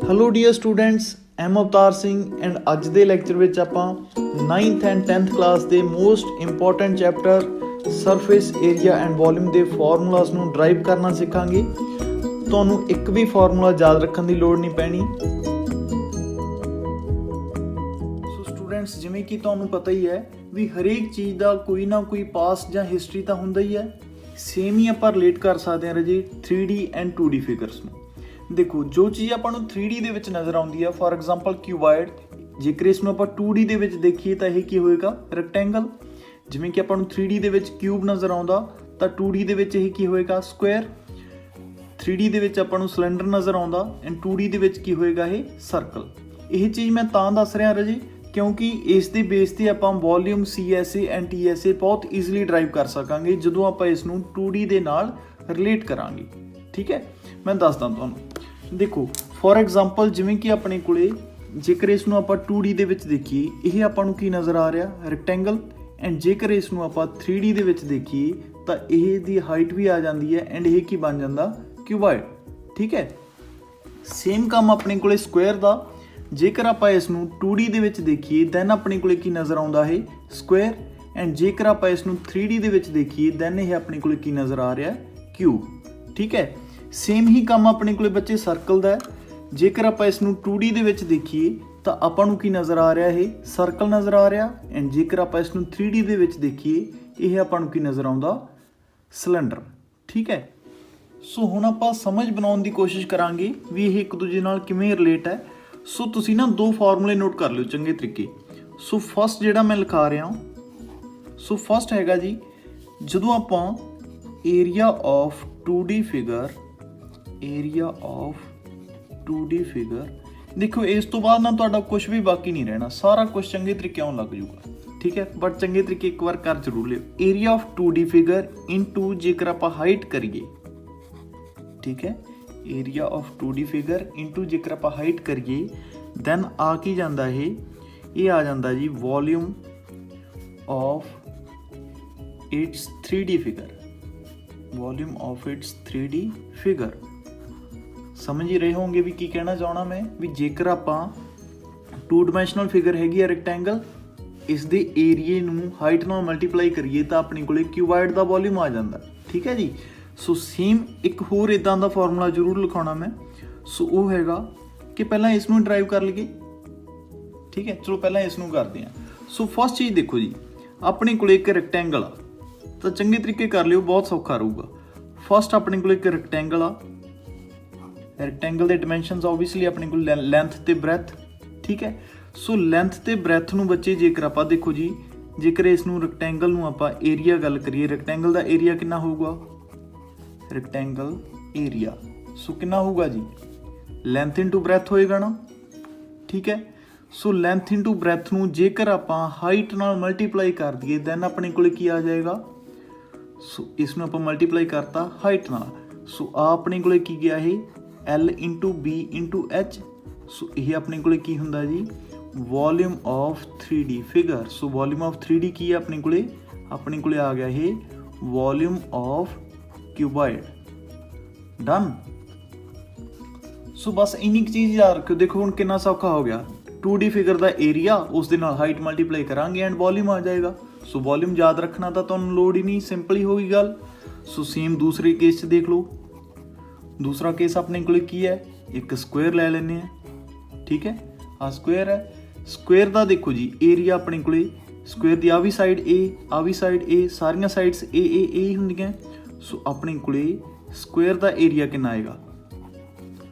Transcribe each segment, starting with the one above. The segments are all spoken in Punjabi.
Hello dear students, am Avtar Singh and ਅੱਜ ਦੇ ਲੈਕਚਰ ਵਿੱਚ ਆਪਾਂ 9th ਐਂਡ 10th ਕਲਾਸ ਦੇ most important chapter surface area and volume ਦੇ ਫਾਰਮੂਲਾਸ ਨੂੰ ਡਰਾਈਵ ਕਰਨਾ ਸਿੱਖਾਂਗੇ। ਤੁਹਾਨੂੰ ਇੱਕ ਵੀ ਫਾਰਮੂਲਾ ਯਾਦ ਰੱਖਣ ਦੀ ਲੋੜ ਨਹੀਂ ਪੈਣੀ। ਸੋ ਸਟੂਡੈਂਟਸ, ਜਿਵੇਂ ਕਿ ਤੁਹਾਨੂੰ ਪਤਾ ਹੀ ਹੈ ਵੀ ਹਰੇਕ ਚੀਜ਼ ਦਾ ਕੋਈ ਨਾ ਕੋਈ ਪਾਸਟ ਜਾਂ ਹਿਸਟਰੀ ਤਾਂ ਹੁੰਦਾ ਹੀ ਹੈ। ਸੇਮ ਹੀ ਆਪਾਂ ਰਿਲੇਟ ਕਰ ਸਕਦੇ ਹਾਂ ਰਾਜੇ 3D ਐਂਡ 2D ਫਿਗਰਸ ਨੂੰ। ਦੇਖੋ, ਜੋ ਚੀਜ਼ ਆਪਾਂ ਨੂੰ 3D ਦੇ ਵਿੱਚ ਨਜ਼ਰ ਆਉਂਦੀ ਆ, ਫੋਰ ਐਗਜ਼ਾਮਪਲ ਕਿਊਬਾਇਡ, ਜੇਕਰ ਇਸ ਨੂੰ ਆਪਾਂ 2D ਦੇ ਵਿੱਚ ਦੇਖੀਏ ਤਾਂ ਇਹ ਕੀ ਹੋਏਗਾ? ਰੈਕਟੈਂਗਲ। ਜਿਵੇਂ ਕਿ ਆਪਾਂ ਨੂੰ 3D ਦੇ ਵਿੱਚ ਕਿਊਬ ਨਜ਼ਰ ਆਉਂਦਾ ਤਾਂ 2D ਦੇ ਵਿੱਚ ਇਹ ਕੀ ਹੋਏਗਾ? ਸਕੁਅਰ। 3D ਦੇ ਵਿੱਚ ਆਪਾਂ ਨੂੰ ਸਿਲੰਡਰ ਨਜ਼ਰ ਆਉਂਦਾ ਐਂਡ 2D ਦੇ ਵਿੱਚ ਕੀ ਹੋਏਗਾ? ਇਹ ਸਰਕਲ। ਇਹ ਚੀਜ਼ ਮੈਂ ਤਾਂ ਦੱਸ ਰਿਹਾ ਰਾਜੇ ਕਿਉਂਕਿ ਇਸ ਦੇ ਬੇਸ 'ਤੇ ਆਪਾਂ ਵੋਲਿਊਮ CSA ਐਂਡ TSA ਬਹੁਤ ਈਜ਼ੀਲੀ ਡਰਾਈਵ ਕਰ ਸਕਾਂਗੇ ਜਦੋਂ ਆਪਾਂ ਇਸ ਨੂੰ 2D ਦੇ ਨਾਲ ਰਿਲੇਟ ਕਰਾਂਗੇ। ਠੀਕ ਹੈ, ਮੈਂ ਦੱਸਦਾ ਤੁਹਾਨੂੰ। ਦੇਖੋ, ਫੋਰ ਐਗਜ਼ਾਮਪਲ ਜਿਵੇਂ ਕਿ ਆਪਣੇ ਕੋਲੇ ਜੇਕਰ ਇਸ ਨੂੰ ਆਪਾਂ 2D ਦੇ ਵਿੱਚ ਦੇਖੀਏ, ਇਹ ਆਪਾਂ ਨੂੰ ਕੀ ਨਜ਼ਰ ਆ ਰਿਹਾ? ਰੈਕਟੈਂਗਲ। ਐਂਡ ਜੇਕਰ ਇਸ ਨੂੰ ਆਪਾਂ 3D ਦੇ ਵਿੱਚ ਦੇਖੀਏ ਤਾਂ ਇਹ ਦੀ ਹਾਈਟ ਵੀ ਆ ਜਾਂਦੀ ਹੈ ਐਂਡ ਇਹ ਕੀ ਬਣ ਜਾਂਦਾ? ਕਿਊਬਾਇਡ। ਠੀਕ ਹੈ, ਸੇਮ ਕੰਮ ਆਪਣੇ ਕੋਲੇ ਸਕੁਅਰ ਦਾ। ਜੇਕਰ ਆਪਾਂ ਇਸ ਨੂੰ 2D ਦੇ ਵਿੱਚ ਦੇਖੀਏ ਦੈਨ ਆਪਣੇ ਕੋਲੇ ਕੀ ਨਜ਼ਰ ਆਉਂਦਾ? ਹੈ ਸਕੁਅਰ। ਐਂਡ ਜੇਕਰ ਆਪਾਂ ਇਸ ਨੂੰ 3D ਦੇ ਵਿੱਚ ਦੇਖੀਏ ਦੈਨ ਇਹ ਆਪਣੇ ਕੋਲੇ ਕੀ ਨਜ਼ਰ ਆ ਰਿਹਾ? ਕਿਊਬ। ਠੀਕ ਹੈ, ਸੇਮ ਹੀ ਕੰਮ ਆਪਣੇ ਕੋਲੇ ਬੱਚੇ ਸਰਕਲ ਦਾ ਹੈ। ਜੇਕਰ ਆਪਾਂ ਇਸ ਨੂੰ 2D ਦੇ ਵਿੱਚ ਦੇਖੀਏ ਤਾਂ ਆਪਾਂ ਨੂੰ ਕੀ ਨਜ਼ਰ ਆ ਰਿਹਾ? ਇਹ ਸਰਕਲ ਨਜ਼ਰ ਆ ਰਿਹਾ। ਐਂਡ ਜੇਕਰ ਆਪਾਂ ਇਸ ਨੂੰ 3D ਦੇ ਵਿੱਚ ਦੇਖੀਏ ਇਹ ਆਪਾਂ ਨੂੰ ਕੀ ਨਜ਼ਰ ਆਉਂਦਾ? ਸਿਲੰਡਰ। ਠੀਕ ਹੈ, ਸੋ ਹੁਣ ਆਪਾਂ ਸਮਝ ਬਣਾਉਣ ਦੀ ਕੋਸ਼ਿਸ਼ ਕਰਾਂਗੇ ਵੀ ਇਹ ਇੱਕ ਦੂਜੇ ਨਾਲ ਕਿਵੇਂ ਰਿਲੇਟ ਹੈ। ਸੋ ਤੁਸੀਂ ਨਾ ਦੋ ਫਾਰਮੂਲੇ ਨੋਟ ਕਰ ਲਿਓ ਚੰਗੇ ਤਰੀਕੇ। ਸੋ ਫਸਟ ਜਿਹੜਾ ਮੈਂ ਲਿਖਾ ਰਿਹਾ, ਸੋ ਫਸਟ ਹੈਗਾ ਜੀ, ਜਦੋਂ ਆਪਾਂ ਏਰੀਆ ਆਫ 2D ਫਿਗਰ, ਦੇਖੋ ਇਸ ਤੋਂ ਬਾਅਦ ਨਾ ਤੁਹਾਡਾ ਕੁਝ ਵੀ ਬਾਕੀ ਨਹੀਂ ਰਹਿਣਾ, ਸਾਰਾ ਕੁਝ ਚੰਗੇ ਤਰੀਕੇ ਆਉਣ ਲੱਗ ਜੂਗਾ। ਠੀਕ ਹੈ, ਬਟ ਚੰਗੇ ਤਰੀਕੇ ਇੱਕ ਵਾਰ ਕਰ ਜ਼ਰੂਰ ਲਿਓ। Area of 2D figure into ਜੇਕਰ ਆਪਾਂ ਹਾਈਟ ਕਰੀਏ, ਠੀਕ ਹੈ, area of 2D figure into ਜੇਕਰ ਆਪਾਂ ਹਾਈਟ ਕਰੀਏ ਦੈਨ ਆ ਕੀ ਜਾਂਦਾ? ਇਹ ਆ ਜਾਂਦਾ ਜੀ volume of its 3D figure. Volume of its 3D figure. ਸਮਝ ਹੀ ਰਹੇ ਹੋਵੋਗੇ ਵੀ ਕੀ ਕਹਿਣਾ ਚਾਹਣਾ ਮੈਂ, ਵੀ ਜੇਕਰ ਆਪਾਂ 2 ਡਾਇਮੈਂਸ਼ਨਲ ਫਿਗਰ ਹੈਗੀ ਆ ਰੈਕਟੈਂਗਲ, ਇਸ ਦੇ ਏਰੀਏ ਨੂੰ ਹਾਈਟ ਨਾਲ ਮਲਟੀਪਲਾਈ ਕਰੀਏ ਤਾਂ ਆਪਣੇ ਕੋਲੇ ਕਿਊਬਾਇਡ ਦਾ ਵੋਲਿਊਮ ਆ ਜਾਂਦਾ। ਠੀਕ ਹੈ ਜੀ। ਸੋ ਸੇਮ ਇੱਕ ਹੋਰ ਇੱਦਾਂ ਦਾ ਫਾਰਮੂਲਾ ਜ਼ਰੂਰ ਲਿਖਾਉਣਾ ਮੈਂ। ਸੋ ਉਹ ਹੈਗਾ ਕਿ ਪਹਿਲਾਂ ਇਸ ਨੂੰ ਡਰਾਈਵ ਕਰ ਲਈਏ। ਠੀਕ ਹੈ, ਚਲੋ ਪਹਿਲਾਂ ਇਸ ਨੂੰ ਕਰਦੇ ਹਾਂ। ਸੋ ਫਸਟ ਚੀਜ਼ ਦੇਖੋ ਜੀ, ਆਪਣੇ ਕੋਲੇ ਇੱਕ ਰੈਕਟੈਂਗਲ ਆ ਤਾਂ ਚੰਗੇ ਤਰੀਕੇ ਕਰ ਲਿਓ, ਬਹੁਤ ਸੌਖਾ ਰਹੂਗਾ। ਫਸਟ ਆਪਣੇ ਕੋਲ ਇੱਕ ਰੈਕਟੈਂਗਲ ਆ। ਰੈਕਟੈਂਗਲ ਦੇ ਡਾਇਮੈਂਸ਼ਨਸ ਆਬਵੀਅਸਲੀ ਆਪਣੇ ਕੋਲ ਲੈਂਥ ਤੇ ਬ੍ਰੈਥ। ਠੀਕ ਹੈ, ਸੋ ਲੈਂਥ ਤੇ ਬ੍ਰੈਥ ਨੂੰ ਬੱਚੇ ਜੇਕਰ ਆਪਾਂ ਦੇਖੋ ਜੀ, ਜੇਕਰ ਇਸ ਨੂੰ ਰੈਕਟੈਂਗਲ ਨੂੰ ਆਪਾਂ ਏਰੀਆ ਗੱਲ ਕਰੀਏ, ਰੈਕਟੈਂਗਲ ਦਾ ਏਰੀਆ ਕਿੰਨਾ ਹੋਊਗਾ? ਰੈਕਟੈਂਗਲ ਏਰੀਆ ਸੋ ਕਿੰਨਾ ਹੋਊਗਾ ਜੀ? ਲੈਂਥ ਇਨਟੂ ਬ੍ਰੈਥ ਹੋਏਗਾ ਨਾ। ਠੀਕ ਹੈ, ਸੋ ਲੈਂਥ ਇਨਟੂ ਬ੍ਰੈਥ ਨੂੰ ਜੇਕਰ ਆਪਾਂ ਹਾਈਟ ਨਾਲ ਮਲਟੀਪਲਾਈ ਕਰ ਦਈਏ ਦੈਨ ਆਪਣੇ ਕੋਲੇ ਕੀ ਆ ਜਾਏਗਾ? ਸੋ ਇਸ ਨੂੰ ਆਪਾਂ ਮਲਟੀਪਲਾਈ ਕਰਤਾ ਹਾਈਟ ਨਾਲ। ਸੋ ਆ ਆਪਣੇ ਕੋਲੇ ਕੀ ਗਿਆ? ਇਹ L into B into H। ਸੋ ਇਹ ਆਪਣੇ ਕੋਲੇ ਕੀ ਹੁੰਦਾ ਜੀ? Volume of 3D figure. So volume of 3D ਕੀ ਹੈ ਆਪਣੇ ਕੋਲੇ? ਆਪਣੇ ਕੋਲੇ ਆ ਗਿਆ ਇਹ ਵੋਲਿਊਮ ਆਫ ਕਿਊਬਾਇਡ। ਡਨ। ਸੋ ਬਸ ਇੰਨੀ ਕੁ ਚੀਜ਼ ਯਾਦ ਰੱਖਿਓ। ਦੇਖੋ ਹੁਣ ਕਿੰਨਾ ਸੌਖਾ ਹੋ ਗਿਆ। 2D ਫਿਗਰ ਦਾ ਏਰੀਆ, ਉਸ ਦੇ ਨਾਲ ਹਾਈਟ ਮਲਟੀਪਲਾਈ ਕਰਾਂਗੇ ਐਂਡ ਵੋਲਿਊਮ ਆ ਜਾਏਗਾ। ਸੋ ਵੋਲਿਊਮ ਯਾਦ ਰੱਖਣਾ ਤਾਂ ਤੁਹਾਨੂੰ ਲੋੜ ਹੀ ਨਹੀਂ, ਸਿੰਪਲ ਹੀ ਹੋਗੀ ਗੱਲ। ਸੋ ਸੇਮ ਦੂਸਰੇ ਕੇਸ 'ਚ ਦੇਖ ਲਓ। ਦੂਸਰਾ ਕੇਸ ਆਪਣੇ ਕੋਲੇ ਕੀ ਹੈ? ਇੱਕ ਸਕੁਅਰ ਲੈ ਲੈਂਦੇ ਹਾਂ। ਠੀਕ ਹੈ, ਆਹ ਸਕੁਅਰ ਹੈ। ਸਕੁਅਰ ਦਾ ਦੇਖੋ ਜੀ ਏਰੀਆ ਆਪਣੇ ਕੋਲੇ, ਸਕੁਅਰ ਦੀ ਆ ਵੀ ਸਾਈਡ A, ਆ ਵੀ ਸਾਈਡ A, ਸਾਰੀਆਂ ਸਾਈਡਸ A ਹੀ ਹੁੰਦੀਆਂ। ਸੋ ਆਪਣੇ ਕੋਲੇ ਸਕੁਅਰ ਦਾ ਏਰੀਆ ਕਿੰਨਾ ਆਏਗਾ?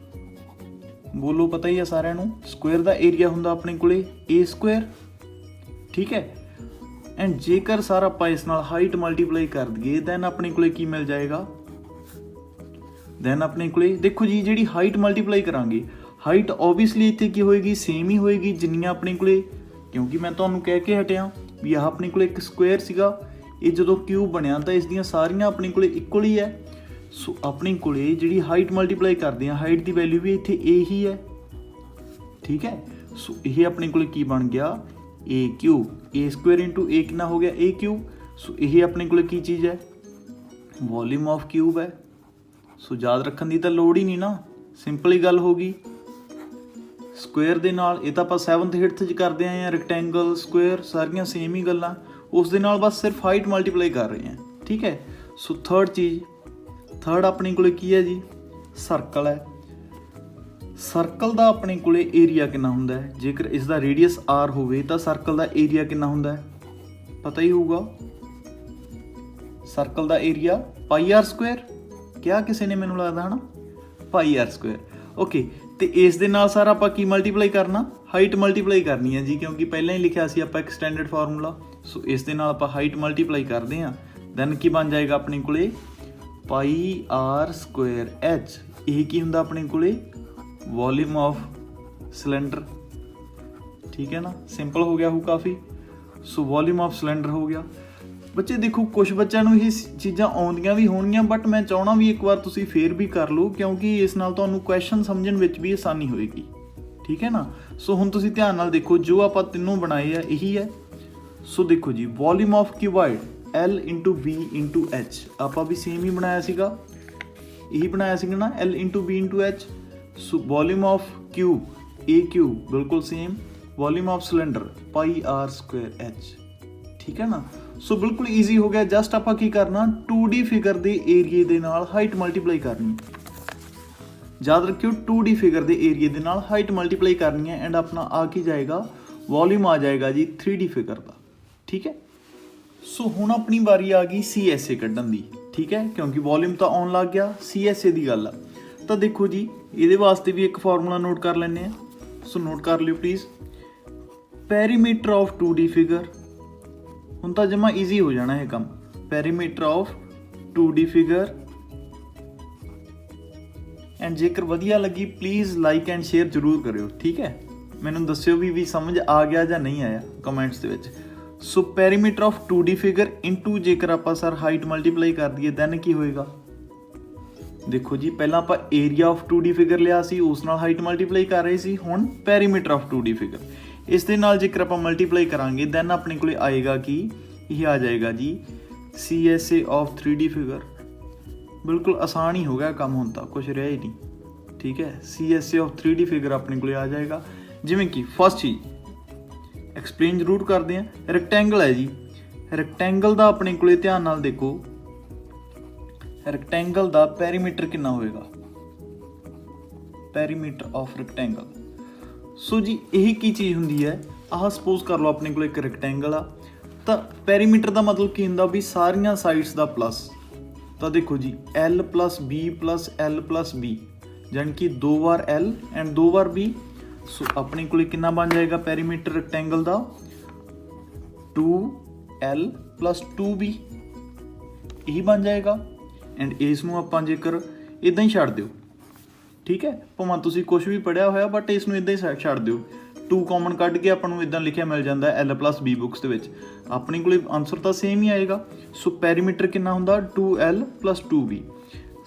ਬੋਲੋ, ਪਤਾ ਹੀ ਆ ਸਾਰਿਆਂ ਨੂੰ। ਸਕੁਅਰ ਦਾ ਏਰੀਆ ਹੁੰਦਾ ਆਪਣੇ ਕੋਲੇ A ਸਕੁਅਰ। ਠੀਕ ਹੈ, ਐਂਡ ਜੇਕਰ ਸਰ ਆਪਾਂ ਇਸ ਨਾਲ ਹਾਈਟ ਮਲਟੀਪਲਾਈ ਕਰ ਦਈਏ ਦੈਨ ਆਪਣੇ ਕੋਲੇ ਕੀ ਮਿਲ ਜਾਏਗਾ? ਦੈਨ ਆਪਣੇ ਕੋਲੇ ਦੇਖੋ ਜੀ ਜਿਹੜੀ ਹਾਈਟ ਮਲਟੀਪਲਾਈ ਕਰਾਂਗੇ, ਹਾਈਟ ਓਬਵੀਅਸਲੀ ਇੱਥੇ ਕੀ ਹੋਏਗੀ? ਸੇਮ ਹੀ ਹੋਏਗੀ ਜਿੰਨੀਆਂ ਆਪਣੇ ਕੋਲੇ, ਕਿਉਂਕਿ ਮੈਂ ਤੁਹਾਨੂੰ ਕਹਿ ਕੇ ਹਟਿਆ ਵੀ ਆਹ ਆਪਣੇ ਕੋਲੇ ਇੱਕ ਸਕੁਅਰ ਸੀਗਾ, ਇਹ ਜਦੋਂ ਕਿਊਬ ਬਣਿਆ ਤਾਂ ਇਸ ਦੀਆਂ ਸਾਰੀਆਂ ਆਪਣੇ ਕੋਲੇ ਇਕੁਅਲ ਹੀ ਹੈ। ਸੋ ਆਪਣੇ ਕੋਲੇ ਜਿਹੜੀ ਹਾਈਟ ਮਲਟੀਪਲਾਈ ਕਰਦੇ ਆ, ਹਾਈਟ ਦੀ ਵੈਲਿਊ ਵੀ ਇੱਥੇ A ਹੀ ਹੈ। ਠੀਕ ਹੈ, ਸੋ ਇਹ ਆਪਣੇ ਕੋਲੇ ਕੀ ਬਣ ਗਿਆ? A cube. A square into A ਕਿੰਨਾ ਹੋ ਗਿਆ? A cube. ਸੋ ਇਹ ਆਪਣੇ ਕੋਲੇ ਕੀ ਚੀਜ਼ ਹੈ? ਵੋਲਿਊਮ ਆਫ ਕਿਊਬ ਹੈ। ਸੋ ਯਾਦ ਰੱਖਣ ਦੀ ਤਾਂ ਲੋੜ ਹੀ ਨਹੀਂ ਨਾ, ਸਿੰਪਲ ਹੀ ਗੱਲ ਹੋ ਗਈ। ਸਕੁਅਰ ਦੇ ਨਾਲ, ਇਹ ਤਾਂ ਆਪਾਂ 7th 8th 'ਚ ਕਰਦੇ ਆਏ ਹਾਂ, ਰੈਕਟੈਂਗਲ ਸਕੁਅਰ ਸਾਰੀਆਂ ਸੇਮ ਹੀ ਗੱਲਾਂ, ਉਸ ਦੇ ਨਾਲ ਬਸ ਸਿਰਫ ਹਾਈਟ ਮਲਟੀਪਲਾਈ ਕਰ ਰਹੇ ਹਾਂ, ਠੀਕ ਹੈ। ਸੋ ਥਰਡ ਆਪਣੇ ਕੋਲੇ ਕੀ ਹੈ ਜੀ, ਸਰਕਲ ਹੈ। ਸਰਕਲ ਦਾ ਆਪਣੇ ਕੋਲੇ ਏਰੀਆ ਕਿੰਨਾ ਹੁੰਦਾ ਹੈ, ਜੇਕਰ ਇਸ ਦਾ ਰੇਡੀਅਸ r ਹੋਵੇ ਤਾਂ ਸਰਕਲ ਦਾ ਏਰੀਆ ਕਿੰਨਾ ਹੁੰਦਾ ਹੈ, ਪਤਾ ਹੀ ਹੋਊਗਾ। ਸਰਕਲ ਦਾ ਏਰੀਆ ਪਾਈ r ਸਕੁਅਰ, ਕਿਹਾ ਕਿਸੇ ਨੇ ਮੈਨੂੰ ਲੱਗਦਾ ਹੈ ਨਾ, ਪਾਈ r ਸਕੁਅਰ। ਓਕੇ, ਤੇ ਇਸ ਦੇ ਨਾਲ ਸਾਰਾ ਆਪਾਂ ਕੀ ਮਲਟੀਪਲਾਈ ਕਰਨਾ, ਹਾਈਟ ਮਲਟੀਪਲਾਈ ਕਰਨੀ ਹੈ ਜੀ, ਕਿਉਂਕਿ ਪਹਿਲਾਂ ਹੀ ਲਿਖਿਆ ਸੀ ਆਪਾਂ ਐਕਸਟੈਂਡਡ ਫਾਰਮੂਲਾ। ਸੋ ਇਸ ਦੇ ਨਾਲ ਆਪਾਂ ਹਾਈਟ ਮਲਟੀਪਲਾਈ ਕਰਦੇ ਹਾਂ, ਦੈਨ ਕੀ ਬਣ ਜਾਏਗਾ ਆਪਣੇ ਕੋਲੇ, ਪਾਈ r ਸਕੁਅਰ h। ਇਹ ਕੀ ਹੁੰਦਾ ਆਪਣੇ ਕੋਲੇ, ਵੋਲਿਊਮ ਆਫ ਸਿਲੰਡਰ, ਠੀਕ ਹੈ ਨਾ, ਸਿੰਪਲ ਹੋ ਗਿਆ ਹੋ ਕਾਫੀ। ਸੋ ਵੋਲਿਊਮ ਆਫ ਸਿਲੰਡਰ ਹੋ ਗਿਆ। ਬੱਚੇ ਦੇਖੋ, ਕੁਝ ਬੱਚਿਆਂ ਨੂੰ ਇਹ ਚੀਜ਼ਾਂ ਆਉਂਦੀਆਂ ਵੀ ਹੋਣਗੀਆਂ, ਬਟ ਮੈਂ ਚਾਹਣਾ ਵੀ ਇੱਕ ਵਾਰ ਤੁਸੀਂ ਫੇਰ ਵੀ ਕਰ ਲਓ, ਕਿਉਂਕਿ ਇਸ ਨਾਲ ਤੁਹਾਨੂੰ ਕੁਐਸਚਨ ਸਮਝਣ ਵਿੱਚ ਵੀ ਆਸਾਨੀ ਹੋਏਗੀ, ਠੀਕ ਹੈ ਨਾ। ਸੋ ਹੁਣ ਤੁਸੀਂ ਧਿਆਨ ਨਾਲ ਦੇਖੋ, ਜੋ ਆਪਾਂ ਤਿੰਨੋਂ ਬਣਾਏ ਆ ਇਹੀ ਹੈ। ਸੋ ਦੇਖੋ ਜੀ, volume of ਕਿਊਬਾਇਡ L × V × H, ਆਪਾਂ ਵੀ ਸੇਮ ਹੀ ਬਣਾਇਆ ਸੀਗਾ, ਇਹੀ ਬਣਾਇਆ ਸੀਗਾ ਨਾ, L × V × H। So volume of cube A cube ਬਿਲਕੁਲ same, volume of cylinder pi r square h, ਠੀਕ ਹੈ ਨਾ। ਸੋ ਬਿਲਕੁਲ ਈਜ਼ੀ ਹੋ ਗਿਆ। ਜਸਟ ਆਪਾਂ ਕੀ ਕਰਨਾ, 2D ਫਿਗਰ ਦੇ ਏਰੀਏ ਦੇ ਨਾਲ ਹਾਈਟ ਮਲਟੀਪਲਾਈ ਕਰਨੀ, ਯਾਦ ਰੱਖਿਓ 2D ਫਿਗਰ ਦੇ ਏਰੀਏ ਦੇ ਨਾਲ ਹਾਈਟ ਮਲਟੀਪਲਾਈ ਕਰਨੀ ਹੈ, ਐਂਡ ਆਪਣਾ ਆ ਕੀ ਜਾਏਗਾ, ਵੋਲਿਊਮ ਆ ਜਾਏਗਾ ਜੀ 3D ਫਿਗਰ ਦਾ, ਠੀਕ ਹੈ। ਸੋ ਹੁਣ ਆਪਣੀ ਵਾਰੀ ਆ ਗਈ CSA ਕੱਢਣ ਦੀ, ਠੀਕ ਹੈ, ਕਿਉਂਕਿ ਵੋਲਿਊਮ ਤਾਂ ਆਉਣ ਲੱਗ ਗਿਆ, CSA ਦੀ ਗੱਲ ਆ। ਤਾਂ ਦੇਖੋ ਜੀ, ਇਹਦੇ ਵਾਸਤੇ ਵੀ ਇੱਕ ਫਾਰਮੂਲਾ ਨੋਟ ਕਰ ਲੈਂਦੇ ਆ। ਸੋ ਨੋਟ ਕਰ ਲਿਓ please, perimeter of 2D figure. ਹੁਣ ਤਾਂ ਜਮਾ ਈਜ਼ੀ ਹੋ ਜਾਣਾ ਇਹ ਕੰਮ, perimeter of 2D figure. And ਜੇਕਰ ਵਧੀਆ ਲੱਗੀ ਪਲੀਜ਼ ਲਾਈਕ ਐਂਡ ਸ਼ੇਅਰ ਜ਼ਰੂਰ ਕਰਿਓ, ਠੀਕ ਹੈ। ਮੈਨੂੰ ਦੱਸਿਓ ਵੀ ਸਮਝ ਆ ਗਿਆ ਜਾਂ ਨਹੀਂ ਆਇਆ ਕਮੈਂਟਸ ਦੇ ਵਿੱਚ। So perimeter of 2D figure into, ਜੇਕਰ ਆਪਾਂ ਸਰ ਹਾਈਟ ਮਲਟੀਪਲਾਈ ਕਰ ਦਈਏ ਦੈਨ ਕੀ ਹੋਏਗਾ। ਦੇਖੋ ਜੀ, ਪਹਿਲਾਂ ਆਪਾਂ ਏਰੀਆ ਆਫ 2D ਫਿਗਰ ਲਿਆ ਸੀ, ਉਸ ਨਾਲ ਹਾਈਟ ਮਲਟੀਪਲਾਈ ਕਰ ਰਹੇ ਸੀ, ਹੁਣ ਪੈਰੀਮੀਟਰ ਆਫ 2D ਫਿਗਰ, ਇਸ ਦੇ ਨਾਲ ਜੇਕਰ ਆਪਾਂ ਮਲਟੀਪਲਾਈ ਕਰਾਂਗੇ ਦੈਨ ਆਪਣੇ ਕੋਲੇ ਆਏਗਾ ਕਿ ਇਹ ਆ ਜਾਏਗਾ ਜੀ CSA ਆਫ 3D ਫਿਗਰ। ਬਿਲਕੁਲ ਆਸਾਨ ਹੀ ਹੋ ਗਿਆ ਕੰਮ, ਹੁਣ ਤਾਂ ਕੁਛ ਰਿਹਾ ਹੀ ਨਹੀਂ, ਠੀਕ ਹੈ। CSA ਆਫ 3D ਫਿਗਰ ਆਪਣੇ ਕੋਲੇ ਆ ਜਾਏਗਾ। ਜਿਵੇਂ ਕਿ ਫਸਟ ਚੀਜ਼ ਐਕਸਪਲੇਨ ਜ਼ਰੂਰ ਕਰਦੇ ਹਾਂ, ਰੈਕਟੈਂਗਲ ਹੈ ਜੀ, ਰੈਕਟੈਂਗਲ ਦਾ ਆਪਣੇ ਕੋਲੇ ਧਿਆਨ ਨਾਲ ਦੇਖੋ, ਰੈਕਟੈਂਗਲ ਦਾ ਪੈਰੀਮੀਟਰ ਕਿੰਨਾ ਹੋਏਗਾ, ਪੈਰੀਮੀਟਰ ਆਫ ਰੈਕਟੈਂਗਲ। ਸੋ ਜੀ ਇਹ ਕੀ ਚੀਜ਼ ਹੁੰਦੀ ਹੈ, ਆਹ ਸਪੋਜ਼ ਕਰ ਲਓ ਆਪਣੇ ਕੋਲ ਇੱਕ ਰੈਕਟੈਂਗਲ ਆ, ਤਾਂ ਪੈਰੀਮੀਟਰ ਦਾ ਮਤਲਬ ਕੀ ਹੁੰਦਾ ਵੀ ਸਾਰੀਆਂ ਸਾਈਡਸ ਦਾ ਪਲੱਸ। ਤਾਂ ਦੇਖੋ ਜੀ L + B + L + B, ਜਾਣੀ ਕਿ 2 ਵਾਰ L ਐਂਡ 2 ਵਾਰ B। ਸੋ ਆਪਣੇ ਕੋਲ ਕਿੰਨਾ ਬਣ ਜਾਏਗਾ ਪੈਰੀਮੀਟਰ ਰੈਕਟੈਂਗਲ ਦਾ, 2L + 2B, ਇਹੀ ਬਣ ਜਾਏਗਾ। ਐਂਡ ਇਸ ਨੂੰ ਆਪਾਂ ਜੇਕਰ ਇੱਦਾਂ ਹੀ ਛੱਡ ਦਿਓ, ਠੀਕ ਹੈ, ਭਾਵੇਂ ਤੁਸੀਂ ਕੁਛ ਵੀ ਪੜ੍ਹਿਆ ਹੋਇਆ, ਬਟ ਇਸ ਨੂੰ ਇੱਦਾਂ ਹੀ ਛੱਡ ਦਿਓ, 2 ਕਾਮਨ ਕੱਢ ਕੇ ਆਪਾਂ ਨੂੰ ਇੱਦਾਂ ਲਿਖਿਆ ਮਿਲ ਜਾਂਦਾ L + B ਬੁੱਕਸ ਦੇ ਵਿੱਚ, ਆਪਣੇ ਕੋਲ ਆਨਸਰ ਤਾਂ ਸੇਮ ਹੀ ਆਏਗਾ। ਸੋ ਪੈਰੀਮੀਟਰ ਕਿੰਨਾ ਹੁੰਦਾ, 2L + 2B।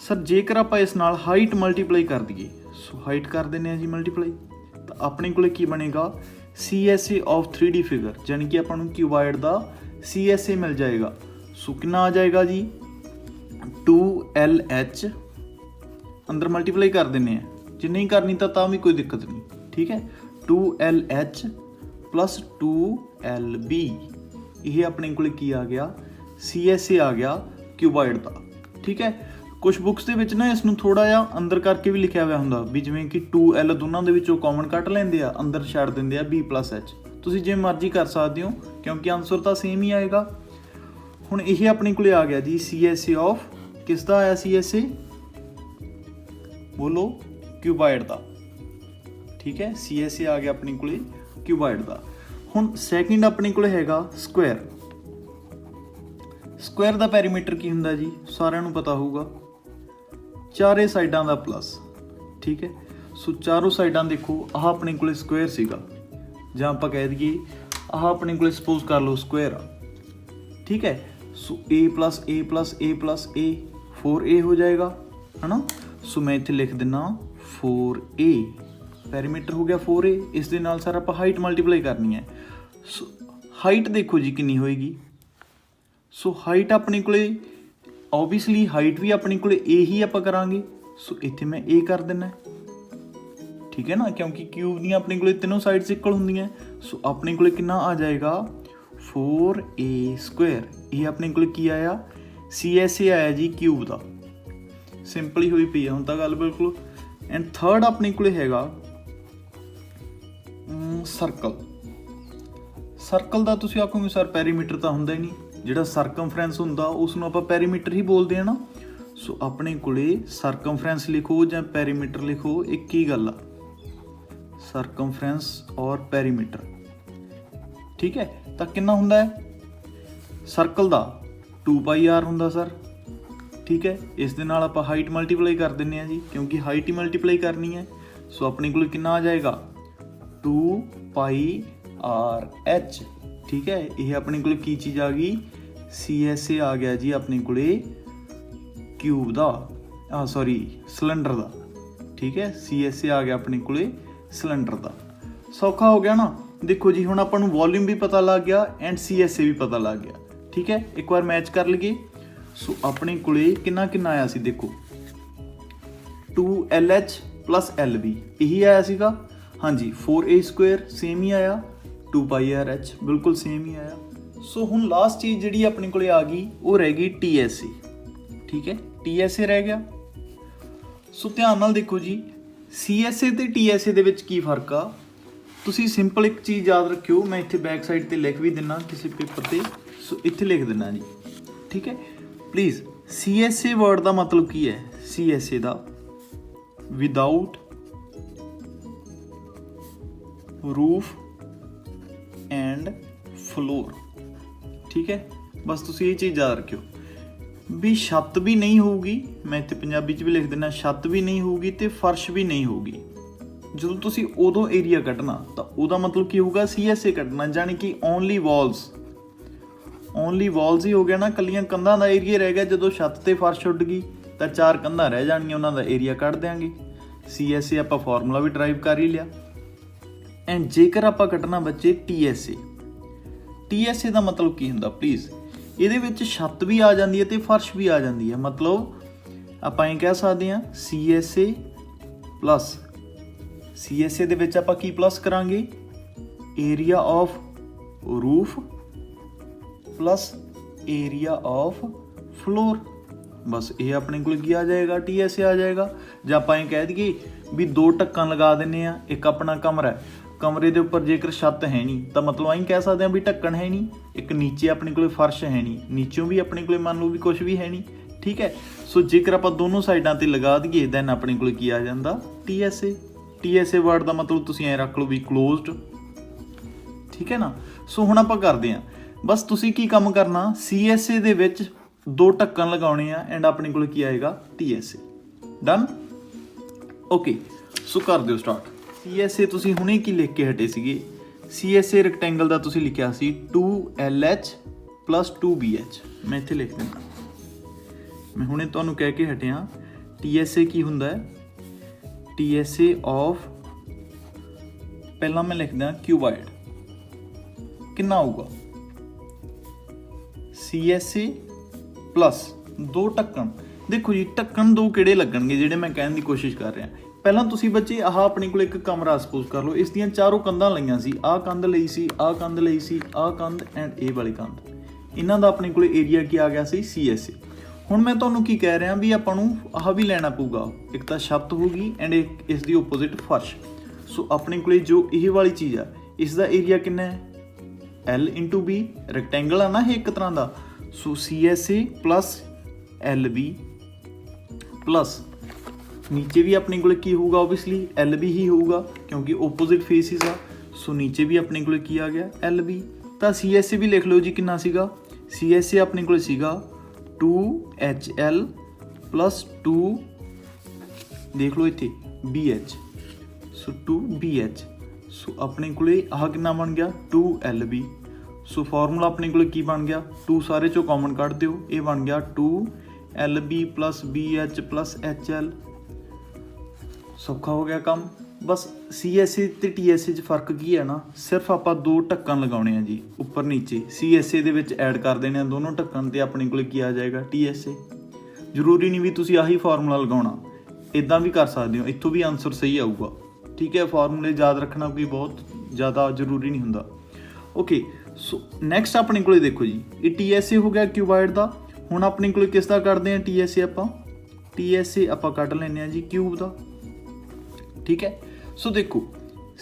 ਸਰ ਜੇਕਰ ਆਪਾਂ ਇਸ ਨਾਲ ਹਾਈਟ ਮਲਟੀਪਲਾਈ ਕਰ ਦਈਏ, ਸੋ ਹਾਈਟ ਕਰ ਦਿੰਦੇ ਹਾਂ ਜੀ ਮਲਟੀਪਲਾਈ, ਤਾਂ ਆਪਣੇ ਕੋਲ ਕੀ ਬਣੇਗਾ, CSA ਆਫ 3D ਫਿਗਰ, ਜਾਣੀ ਕਿ ਆਪਾਂ ਨੂੰ ਕਿਊਬਾਇਡ ਦਾ CSA ਮਿਲ ਜਾਏਗਾ। ਸੋ ਕਿੰਨਾ ਆ ਜਾਏਗਾ ਜੀ, 2LH, ਅੰਦਰ ਮਲਟੀਪਲਾਈ ਕਰ ਦਿੰਦੇ ਆ, ਜੇ ਨਹੀਂ ਕਰਨੀ ਤਾਂ ਵੀ ਕੋਈ ਦਿੱਕਤ ਨਹੀਂ, ਠੀਕ ਹੈ। 2LH + 2LB, ਇਹ ਆਪਣੇ ਕੋਲ ਕੀ ਆ ਗਿਆ, CSA ਆ ਗਿਆ ਕਿਊਬਾਇਡ ਦਾ, ਠੀਕ ਹੈ। ਕੁਝ ਬੁੱਕਸ ਦੇ ਵਿੱਚ ਨਾ ਇਸ ਨੂੰ ਥੋੜਾ ਜਿਹਾ ਅੰਦਰ ਕਰਕੇ ਵੀ ਲਿਖਿਆ ਹੋਇਆ ਹੁੰਦਾ, ਵੀ ਜਿਵੇਂ ਕਿ 2L ਦੋਨਾਂ ਦੇ ਵਿੱਚੋਂ ਕਾਮਨ ਕੱਟ ਲੈਂਦੇ ਆ, ਅੰਦਰ ਛੱਡ ਦਿੰਦੇ ਆ B + H। ਤੁਸੀਂ ਜਿਵੇਂ ਮਰਜ਼ੀ ਕਰ ਸਕਦੇ ਹੋ, ਕਿਉਂਕਿ ਆਨਸਰ ਤਾਂ ਸੇਮ ਹੀ ਆਏਗਾ। ਹੁਣ ਇਹ ਆਪਣੇ ਕੋਲੇ ਆ ਗਿਆ ਜੀ CSA ਆਫ, ਕਿਸ ਦਾ ਆਇਆ CSA, ਬੋਲੋ, ਕਿਊਬਾਇਡ ਦਾ, ਠੀਕ ਹੈ। CSA ਆ ਗਿਆ ਆਪਣੇ ਕੋਲੇ ਕਿਊਬਾਇਡ ਦਾ। ਹੁਣ ਸੈਕਿੰਡ ਆਪਣੇ ਕੋਲੇ ਹੈਗਾ ਸਕੁਅਰ। ਸਕੁਅਰ ਦਾ ਪੈਰੀਮੀਟਰ ਕੀ ਹੁੰਦਾ ਜੀ, ਸਾਰਿਆਂ ਨੂੰ ਪਤਾ ਹੋਊਗਾ, ਚਾਰੇ ਸਾਈਡਾਂ ਦਾ ਪਲੱਸ, ਠੀਕ ਹੈ। ਸੋ ਚਾਰੋਂ ਸਾਈਡਾਂ ਦੇਖੋ, ਆਹ ਆਪਣੇ ਕੋਲੇ ਸਕੁਅਰ ਸੀਗਾ, ਜਾਂ ਆਪਾਂ ਕਹਿ ਦਈਏ ਆਹ ਆਪਣੇ ਕੋਲੇ ਸਪੋਜ਼ ਕਰ ਲਓ ਸਕੁਅਰ ਆ, ਠੀਕ ਹੈ। ਸੋ A + A + A + A, 4A ਹੋ ਜਾਏਗਾ, ਹੈ ਨਾ। ਸੋ ਮੈਂ ਇੱਥੇ ਲਿਖ ਦਿੰਦਾ 4A, ਪੈਰੀਮੀਟਰ ਹੋ ਗਿਆ 4A। ਇਸ ਦੇ ਨਾਲ ਸਰ ਆਪਾਂ ਹਾਈਟ ਮਲਟੀਪਲਾਈ ਕਰਨੀ ਹੈ। ਸੋ ਹਾਈਟ ਦੇਖੋ ਜੀ ਕਿੰਨੀ ਹੋਏਗੀ, ਸੋ ਹਾਈਟ ਆਪਣੇ ਕੋਲੇ ਓਬਵੀਅਸਲੀ ਹਾਈਟ ਵੀ ਆਪਣੇ ਕੋਲੇ A ਹੀ ਆਪਾਂ ਕਰਾਂਗੇ। ਸੋ ਇੱਥੇ ਮੈਂ A ਕਰ ਦਿੰਦਾ, ਠੀਕ ਹੈ ਨਾ, ਕਿਉਂਕਿ ਕਿਊਬ ਦੀਆਂ ਆਪਣੇ ਕੋਲੇ ਤਿੰਨੋਂ ਸਾਈਡਸ ਇਕੁਅਲ ਹੁੰਦੀਆਂ। ਸੋ ਆਪਣੇ ਕੋਲੇ ਕਿੰਨਾ ਆ ਜਾਏਗਾ 4a²। ਇਹ ਆਪਣੇ ਕੋਲੇ ਕੀ ਆਇਆ CSA ਆਇਆ ਜੀ ਕਿਊਬ ਦਾ। ਸਿੰਪਲ ਹੀ ਹੋਈ ਪਈ ਆ ਹੁਣ ਤਾਂ ਗੱਲ ਬਿਲਕੁਲ। ਐਂਡ ਥਰਡ ਆਪਣੇ ਕੋਲੇ ਹੈਗਾ ਸਰਕਲ। ਸਰਕਲ ਦਾ ਤੁਸੀਂ ਆਖੋਗੇ ਸਰ ਪੈਰੀਮੀਟਰ ਤਾਂ ਹੁੰਦਾ ਹੀ ਨਹੀਂ, ਜਿਹੜਾ ਸਰਕਮਫਰੈਂਸ ਹੁੰਦਾ ਉਸ ਨੂੰ ਆਪਾਂ ਪੈਰੀਮੀਟਰ ਹੀ ਬੋਲਦੇ ਆ ਨਾ। ਸੋ ਆਪਣੇ ਕੋਲੇ ਸਰਕਮਫਰੈਂਸ ਲਿਖੋ ਜਾਂ ਪੈਰੀਮੀਟਰ ਲਿਖੋ, ਇੱਕ ਹੀ ਗੱਲ ਆ, ਸਰਕਮਫਰੈਂਸ ਔਰ ਪੈਰੀਮੀਟਰ। ਠੀਕ ਹੈ, ਤਾਂ ਕਿੰਨਾ ਹੁੰਦਾ ਹੈ ਸਰਕਲ ਦਾ 2πr ਹੁੰਦਾ ਸਰ। ਠੀਕ ਹੈ, ਇਸ ਦੇ ਨਾਲ ਆਪਾਂ ਹਾਈਟ ਮਲਟੀਪਲਾਈ ਕਰ ਦਿੰਦੇ ਹਾਂ ਜੀ, ਕਿਉਂਕਿ ਹਾਈਟ ਹੀ ਮਲਟੀਪਲਾਈ ਕਰਨੀ ਹੈ। ਸੋ ਆਪਣੇ ਕੋਲ ਕਿੰਨਾ ਆ ਜਾਏਗਾ 2πrh। ਠੀਕ ਹੈ, ਇਹ ਆਪਣੇ ਕੋਲ ਕੀ ਚੀਜ਼ ਆ ਗਈ CSA ਆ ਗਿਆ ਜੀ ਆਪਣੇ ਕੋਲੇ ਕਿਊਬ ਦਾ, ਸਿਲੰਡਰ ਦਾ। ਠੀਕ ਹੈ, CSA ਆ ਗਿਆ ਆਪਣੇ ਕੋਲੇ ਸਿਲੰਡਰ ਦਾ। ਸੌਖਾ ਹੋ ਗਿਆ ਨਾ। ਦੇਖੋ ਜੀ ਹੁਣ ਆਪਾਂ ਨੂੰ ਵੋਲਿਊਮ ਵੀ ਪਤਾ ਲੱਗ ਗਿਆ ਐਂਡ CSA ਵੀ ਪਤਾ ਲੱਗ ਗਿਆ। ਠੀਕ ਹੈ, ਇੱਕ ਵਾਰ ਮੈਚ ਕਰ ਲਈਏ। ਸੋ ਆਪਣੇ ਕੋਲੇ ਕਿੰਨਾ ਕਿੰਨਾ ਆਇਆ ਸੀ ਦੇਖੋ 2LH + LB, ਇਹੀ ਆਇਆ ਸੀਗਾ। ਹਾਂਜੀ 4a² ਸੇਮ ਹੀ ਆਇਆ, 2πrh ਬਿਲਕੁਲ ਸੇਮ ਹੀ ਆਇਆ। ਸੋ ਹੁਣ ਲਾਸਟ ਚੀਜ਼ ਜਿਹੜੀ ਆਪਣੇ ਕੋਲੇ ਆ ਗਈ ਉਹ ਰਹਿ ਗਈ TSA। ਠੀਕ ਹੈ, TSA ਰਹਿ ਗਿਆ। ਸੋ ਧਿਆਨ ਨਾਲ ਦੇਖੋ ਜੀ CSA ਤੇ TSA ਦੇ ਵਿੱਚ ਕੀ ਫਰਕ ਆ। ਤੁਸੀਂ ਸਿੰਪਲ ਇੱਕ ਚੀਜ਼ ਯਾਦ ਰੱਖਿਓ, ਮੈਂ ਇੱਥੇ ਬੈਕ ਸਾਈਡ ਤੇ ਲਿਖ ਵੀ ਦਿੰਨਾ ਕਿਸੇ ਪੇਪਰ ਤੇ। ਸੋ ਇੱਥੇ ਲਿਖ ਦਿੰਨਾ ਜੀ। ਠੀਕ ਹੈ, ਪਲੀਜ਼ CSA ਵਰਡ ਦਾ ਮਤਲਬ ਕੀ ਹੈ। CSA ਦਾ ਵਿਦਆਊਟ ਰੂਫ ਐਂਡ ਫਲੋਰ। ਠੀਕ ਹੈ, ਬਸ ਤੁਸੀਂ ਇਹ ਚੀਜ਼ ਯਾਦ ਰੱਖਿਓ ਵੀ ਛੱਤ ਵੀ ਨਹੀਂ ਹੋਊਗੀ, ਮੈਂ ਇੱਥੇ ਪੰਜਾਬੀ 'ਚ ਵੀ ਲਿਖ ਦਿੰਦਾ, ਛੱਤ ਵੀ ਨਹੀਂ ਹੋਊਗੀ ਤੇ ਫਰਸ਼ ਵੀ ਨਹੀਂ ਹੋਊਗੀ। ਜਦੋਂ ਤੁਸੀਂ ਉਦੋਂ ਏਰੀਆ ਕੱਢਣਾ ਤਾਂ ਉਹਦਾ ਮਤਲਬ ਕੀ ਹੋਊਗਾ CSA ਕੱਢਣਾ, ਜਾਣੀ ਕਿ ਓਨਲੀ ਵਾਲਸ ਹੀ ਹੋ ਗਿਆ ਨਾ, ਕੱਲੀਆਂ ਕੰਧਾਂ ਦਾ ਏਰੀਆ ਰਹਿ ਗਿਆ। ਜਦੋਂ ਛੱਤ ਤੇ ਫਰਸ਼ ਉੱਡ ਗਈ ਤਾਂ 4 ਕੰਧਾਂ ਰਹਿ ਜਾਣਗੀਆਂ, ਉਹਨਾਂ ਦਾ ਏਰੀਆ ਕੱਢ ਦਿਆਂਗੇ। CSA ਆਪਾਂ ਫਾਰਮੂਲਾ ਵੀ ਡਰਾਈਵ ਕਰ ਹੀ ਲਿਆ। ਐਂਡ ਜੇਕਰ ਆਪਾਂ ਕੱਢਣਾ ਬੱਚੇ TSA ਦਾ ਮਤਲਬ ਕੀ ਹੁੰਦਾ ਪਲੀਜ਼, ਇਹਦੇ ਵਿੱਚ ਛੱਤ ਵੀ ਆ ਜਾਂਦੀ ਹੈ ਤੇ ਫਰਸ਼ ਵੀ ਆ ਜਾਂਦੀ ਹੈ। ਮਤਲਬ ਆਪਾਂ ਇਹ ਕਹਿ ਸਕਦੇ ਹਾਂ CSA ਦੇ ਵਿੱਚ ਆਪਾਂ ਕੀ ਪਲੱਸ ਕਰਾਂਗੇ area of roof plus area of floor. ਬਸ ਇਹ ਆਪਣੇ ਕੋਲ ਕੀ ਆ ਜਾਏਗਾ TSA ਆ ਜਾਏਗਾ। ਜਾਂ ਆਪਾਂ ਇਹ ਕਹਿ ਦਈਏ ਵੀ 2 ਢੱਕਣ ਲਗਾ ਦਿੰਦੇ ਆ, ਇੱਕ ਆਪਣਾ ਕਮਰਾ ਹੈ, ਕਮਰੇ ਦੇ ਉੱਪਰ ਜੇਕਰ ਛੱਤ ਹੈ ਨਹੀਂ ਤਾਂ ਮਤਲਬ ਅਸੀਂ ਕਹਿ ਸਕਦੇ ਹਾਂ ਵੀ ਢੱਕਣ ਹੈ ਨਹੀਂ। ਇੱਕ ਨੀਚੇ ਆਪਣੇ ਕੋਲੇ ਫਰਸ਼ ਹੈ ਨਹੀਂ, ਨੀਚੋਂ ਵੀ ਆਪਣੇ ਕੋਲੇ ਮੰਨ ਲਓ ਵੀ ਕੁਝ ਵੀ ਹੈ ਨਹੀਂ। ਠੀਕ ਹੈ, ਸੋ ਜੇਕਰ ਆਪਾਂ ਦੋਨੋਂ ਸਾਈਡਾਂ ਤੇ ਲਗਾ ਦਈਏ ਦੈਨ ਆਪਣੇ ਕੋਲੇ ਕੀ ਆ ਜਾਂਦਾ TSA ਵਰਡ ਦਾ ਮਤਲਬ ਤੁਸੀਂ ਐਂ ਰੱਖ ਲਓ ਵੀ ਕਲੋਜ਼ਡ। ਠੀਕ ਹੈ ਨਾ। ਸੋ ਹੁਣ ਆਪਾਂ ਕਰਦੇ ਹਾਂ, ਬਸ ਤੁਸੀਂ ਕੀ ਕੰਮ ਕਰਨਾ CSA ਦੇ ਵਿੱਚ 2 ਢੱਕਣ ਲਗਾਉਣੇ ਆ ਐਂਡ ਆਪਣੇ ਕੋਲ ਕੀ ਆਏਗਾ TSA। ਡਨ। ਓਕੇ, ਸੋ ਕਰ ਦਿਓ ਸਟਾਰਟ। CSA ਤੁਸੀਂ ਹੁਣੇ ਕੀ ਲਿਖ ਕੇ ਹਟੇ ਸੀਗੇ, CSA ਰੈਕਟੈਂਗਲ ਦਾ ਤੁਸੀਂ ਲਿਖਿਆ ਸੀ 2LH + 2BH। ਮੈਂ ਇੱਥੇ ਲਿਖ ਦਿੰਦਾ, ਮੈਂ ਹੁਣੇ ਤੁਹਾਨੂੰ ਕਹਿ ਕੇ ਹਟਿਆ TSA ਕੀ ਹੁੰਦਾ ਹੈ। TSA ਆਫ, ਪਹਿਲਾਂ ਮੈਂ ਲਿਖਦਾ ਕਿਊਬਾਇਡ, ਕਿੰਨਾ ਆਊਗਾ CSA + 2 ਢੱਕਣ। ਦੇਖੋ ਜੀ ਢੱਕਣ 2 ਕਿਹੜੇ ਲੱਗਣਗੇ ਜਿਹੜੇ ਮੈਂ ਕਹਿਣ ਦੀ ਕੋਸ਼ਿਸ਼ ਕਰ ਰਿਹਾ। ਪਹਿਲਾਂ ਤੁਸੀਂ ਬੱਚੇ ਆਹ ਆਪਣੇ ਕੋਲ ਇੱਕ ਕਮਰਾ ਸਪੋਜ਼ ਕਰ ਲਓ, ਇਸ ਦੀਆਂ 4 ਕੰਧਾਂ ਲਈਆਂ ਸੀ, ਆਹ ਕੰਧ ਲਈ ਸੀ, ਆਹ ਕੰਧ ਲਈ ਸੀ, ਆਹ ਕੰਧ ਐਂਡ ਇਹ ਵਾਲੀ ਕੰਧ। ਇਹਨਾਂ ਦਾ ਆਪਣੇ ਕੋਲ ਏਰੀਆ ਕੀ ਆ ਗਿਆ ਸੀ CSA। ਹੁਣ ਮੈਂ ਤੁਹਾਨੂੰ ਕੀ ਕਹਿ ਰਿਹਾ ਵੀ ਆਪਾਂ ਨੂੰ ਆਹ ਵੀ ਲੈਣਾ ਪਊਗਾ, ਇੱਕ ਤਾਂ ਛੱਤ ਹੋਊਗੀ ਐਂਡ ਇਸ ਦੀ ਓਪੋਜ਼ਿਟ ਫਰਸ਼। ਸੋ ਆਪਣੇ ਕੋਲੇ ਜੋ ਇਹ ਵਾਲੀ ਚੀਜ਼ ਆ ਇਸ ਦਾ ਏਰੀਆ ਕਿੰਨਾ ਹੈ L × B, ਰੈਕਟੈਂਗਲ ਆ ਨਾ ਇਹ ਇੱਕ ਤਰ੍ਹਾਂ ਦਾ। ਸੋ CSA + LB ਪਲੱਸ ਨੀਚੇ ਵੀ ਆਪਣੇ ਕੋਲ ਕੀ ਹੋਊਗਾ ਓਬਵੀਅਸਲੀ LB ਹੀ ਹੋਊਗਾ ਕਿਉਂਕਿ ਓਪੋਜ਼ਿਟ ਫੇਸਿਸ ਆ। ਸੋ ਨੀਚੇ ਵੀ ਆਪਣੇ ਕੋਲ ਕੀ ਆ ਗਿਆ LB। ਤਾਂ CSA ਵੀ ਲਿਖ ਲਓ ਜੀ ਕਿੰਨਾ ਸੀਗਾ, CSA ਆਪਣੇ ਕੋਲ ਸੀਗਾ 2HL + 2 ਦੇਖ ਲਓ ਇੱਥੇ BH। ਸੋ 2BH। ਸੋ ਆਪਣੇ ਕੋਲੇ ਆਹ ਕਿੰਨਾ ਬਣ ਗਿਆ 2LB। ਸੋ ਫਾਰਮੂਲਾ ਆਪਣੇ ਕੋਲ ਕੀ ਬਣ ਗਿਆ 2 ਸਾਰੇ ਚੋਂ ਕਾਮਨ ਕੱਢ ਦਿਓ, ਇਹ ਬਣ ਗਿਆ 2LB + BH + HL। ਸੌਖਾ ਹੋ ਗਿਆ ਕੰਮ। ਬਸ CSA ਤੇ TSA 'ਚ ਫਰਕ ਕੀ ਹੈ ਨਾ, ਸਿਰਫ ਆਪਾਂ 2 ਢੱਕਣ ਲਗਾਉਣੇ ਆ ਜੀ ਉੱਪਰ ਨੀਚੇ। CSA ਦੇ ਵਿੱਚ ਐਡ ਕਰ ਦੇਣੇ ਆ ਦੋਨੋਂ ਢੱਕਣ ਤੇ ਆਪਣੇ ਕੋਲ ਕੀ ਆ ਜਾਏਗਾ TSA। ਜ਼ਰੂਰੀ ਨਹੀਂ ਵੀ ਤੁਸੀਂ ਆਹੀ ਫਾਰਮੂਲਾ ਲਗਾਉਣਾ, ਇੱਦਾਂ ਵੀ ਕਰ ਸਕਦੇ ਹੋ, ਇੱਥੋਂ ਵੀ ਆਨਸਰ ਸਹੀ ਆਊਗਾ। ठीक है, फार्मूले याद रखना कोई बहुत ज़्यादा ਜ਼ਰੂਰੀ नहीं ਹੁੰਦਾ। ओके सो नैक्सट अपने को देखो जी, ये TSA हो गया क्यूबाइड का। हुण अपने को किस दा कढदे हैं TSA, आपां कढ लैंदे हैं जी क्यूब का, ठीक है। सो देखो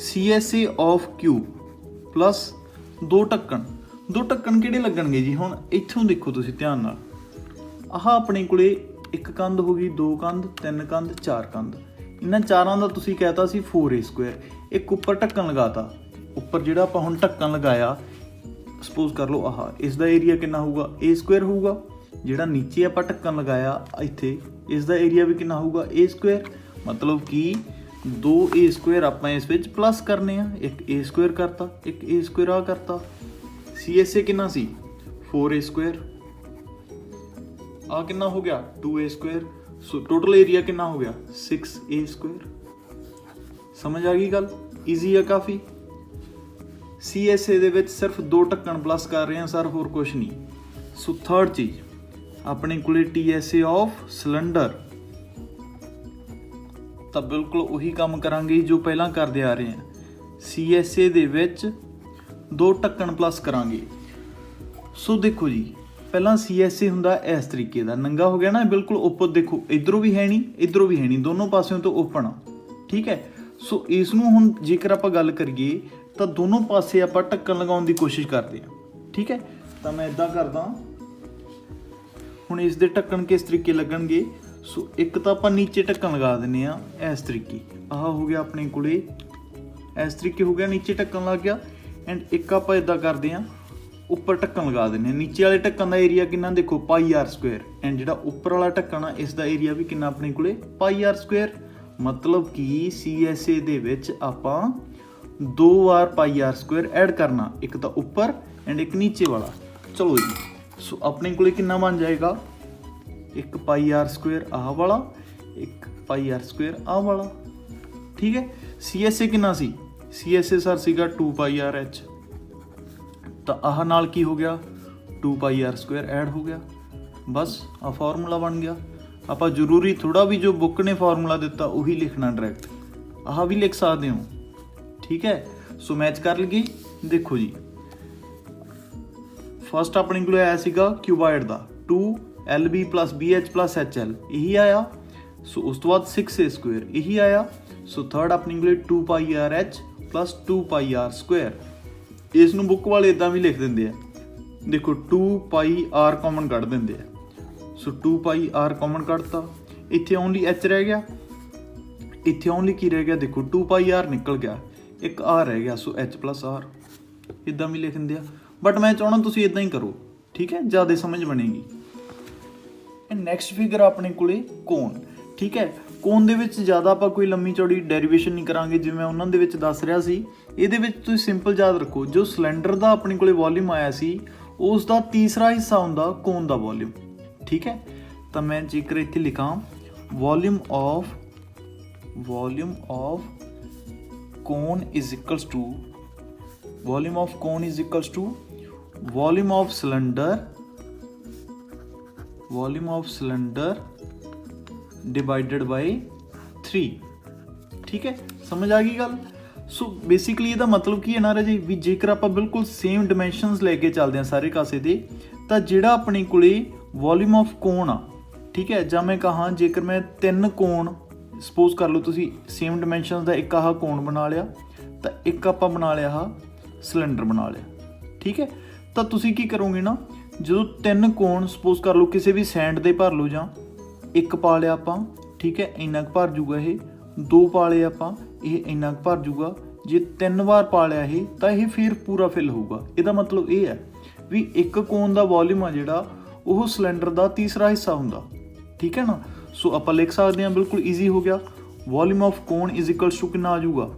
CSA ऑफ क्यूब प्लस दो ढक्कन किहड़े लगणगे जी। हुण इत्थों देखो तुसीं ध्यान नाल, आह अपने को एक कंध हो गई, दो कंध, तीन कंध, चार कंध। इन्हां चारां दा तुसीं कहता सी 4A²। एक उपर ढक्कन लगाता, उपर जिहड़ा आपां हुण ढक्कन लगाया, सपोज कर लो आह, इसका एरिया कितना होगा A² होगा। जिहड़ा नीचे आपां ढक्कन लगाया इत्थे, इसका एरिया भी कितना होगा A²। मतलब कि 2A² आपां इस विच प्लस करने आ, एक A² करता, एक A² आ करता। CSA कितना सी 4A², आ कितना हो गया 2A²। सो टोटल एरिया कितना हो गया 6A²। समझ आ गई गल, ईजी है काफ़ी। CSA ਦੇ ਵਿੱਚ सिर्फ दो ढक्कन प्लस कर रहे हैं सर, होर कुछ नहीं। सो थर्ड चीज़ अपने को TSA ऑफ सिलेंडर, तो बिल्कुल उही काम करांगे जो पहला करते आ रहे हैं। CSA ਦੇ ਵਿੱਚ दो ढक्कन प्लस करांगे। सो देखो जी, पहला CSA हुंदा इस तरीके का, नंगा हो गया ना बिल्कुल उपर, देखो इधरों भी है नहीं, इधरों भी है नहीं, दोनों पासों तो ओपन आ, ठीक है। सो इसनूं हुण जेकर आपां गल करिए तो दोनों पासे आपां ढक्कन लगाउण दी कोशिश करते हैं, ठीक है। तो मैं इदां करदा, हुण इस दे ढक्कन किस तरीके लगणगे। सो एक तो आपां नीचे ढक्कन लगा दिंदे आ इस तरीके, आह हो गया अपने कोले इस तरीके हो गया, नीचे ढक्कन लग गया। एंड एक आपां इदां करदे आ, उपर ढक्कन लगा देने। नीचे वाले ढक्कन का एरिया कितना देखो πr²। एंड जो उपर वाला ढक्कन आ इसका एरिया भी कितना अपने को πr²। मतलब कि CSA दे विच आपां दो बार πr² ऐड करना, एक तो उपर एंड एक नीचे वाला। चलो जी, सो अपने को कितना बन जाएगा, एक πr² आह वाला, एक πr² आह वाला, ठीक है। CSA कितना सी, CSA सर सीगा 2πrh, तो आह नाल की हो गया 2πr² ऐड हो गया। बस आ फार्मूला बन गया। आप जरूरी थोड़ा भी जो बुक ने फार्मूला दिता उही लिखना डायरैक्ट, आह भी लिख सकते हो, ठीक है। सो मैच कर लगी। देखो जी, फस्ट अपने को आया सीगा क्यूबाइड का 2LB + BH + HL, यही आया। सो उस तो बाद 6A², यही आया। सो थर्ड अपने को 2πrh + 2πr²। इसनूं बुक वाले इदां भी लिख देंगे, देखो 2πr कॉमन कढ़ देंगे। सो 2πr कॉमन कढ़ता, इत्थे ओनली H रह गया, इत्थे ओनली की रह गया देखो 2πr निकल गया, एक R रह गया। सो H + R इदां भी लिख देंगे। बट मैं चाहना तुसीं इदां ही करो, ठीक है, ज़्यादा समझ बनेगी। नैक्सट फिगर अपने को कोन, ठीक है। कोन दे विच ज़्यादा आपां कोई लंबी चौड़ी डेरीवेशन नहीं करांगे, जिवें उन्हां दे विच दस रहा सी। इहदे विच तुसीं सिंपल याद रखो, जो सिलेंडर का अपने को वॉल्यूम आया सी उसका तीसरा हिस्सा हुंदा कोन का वॉल्यूम, ठीक है। तो मैं जेकर इत्थे लिखां volume of cone is equals to volume of cylinder divided by 3, ठीक है। समझ आ गई गल। सो बेसिकली ਇਹਦਾ मतलब की है ना राजे भी जेकर आप बिल्कुल सेम डिमेंशनस लैके चलते हैं सारे कासे दे, तो जिहड़ा अपने कोले वॉल्यूम ऑफ कोन आ, ठीक है, जां मैं कहा जेकर मैं 3 कोन सपोज कर लो तुसी सेम डिमेंशनस का, एक आह कोन बना लिया, तो एक आपां बना लिया आह सिलेंडर बना लिया, ठीक है। तो तुसी की करोगे ना, जो 3 कोन सपोज कर लो किसी भी सैंड दे भर लो, जां एक पा लिया आपां, ठीक है, इन्ना क भर जूगा ये, 2 पा लिया आपां, ये इन्ना क भर जूगा, जे 3 बार पा लिया ये तो ये फिर पूरा फिल होगा। इसका मतलब ये है भी एक कोन का वॉल्यूम आ जिहड़ा वो सिलेंडर का तीसरा हिस्सा हुंदा, ठीक है ना। सो आप लिख सकते हैं, बिल्कुल ईजी हो गया। Volume of cone is equals to कितना आ जाऊगा,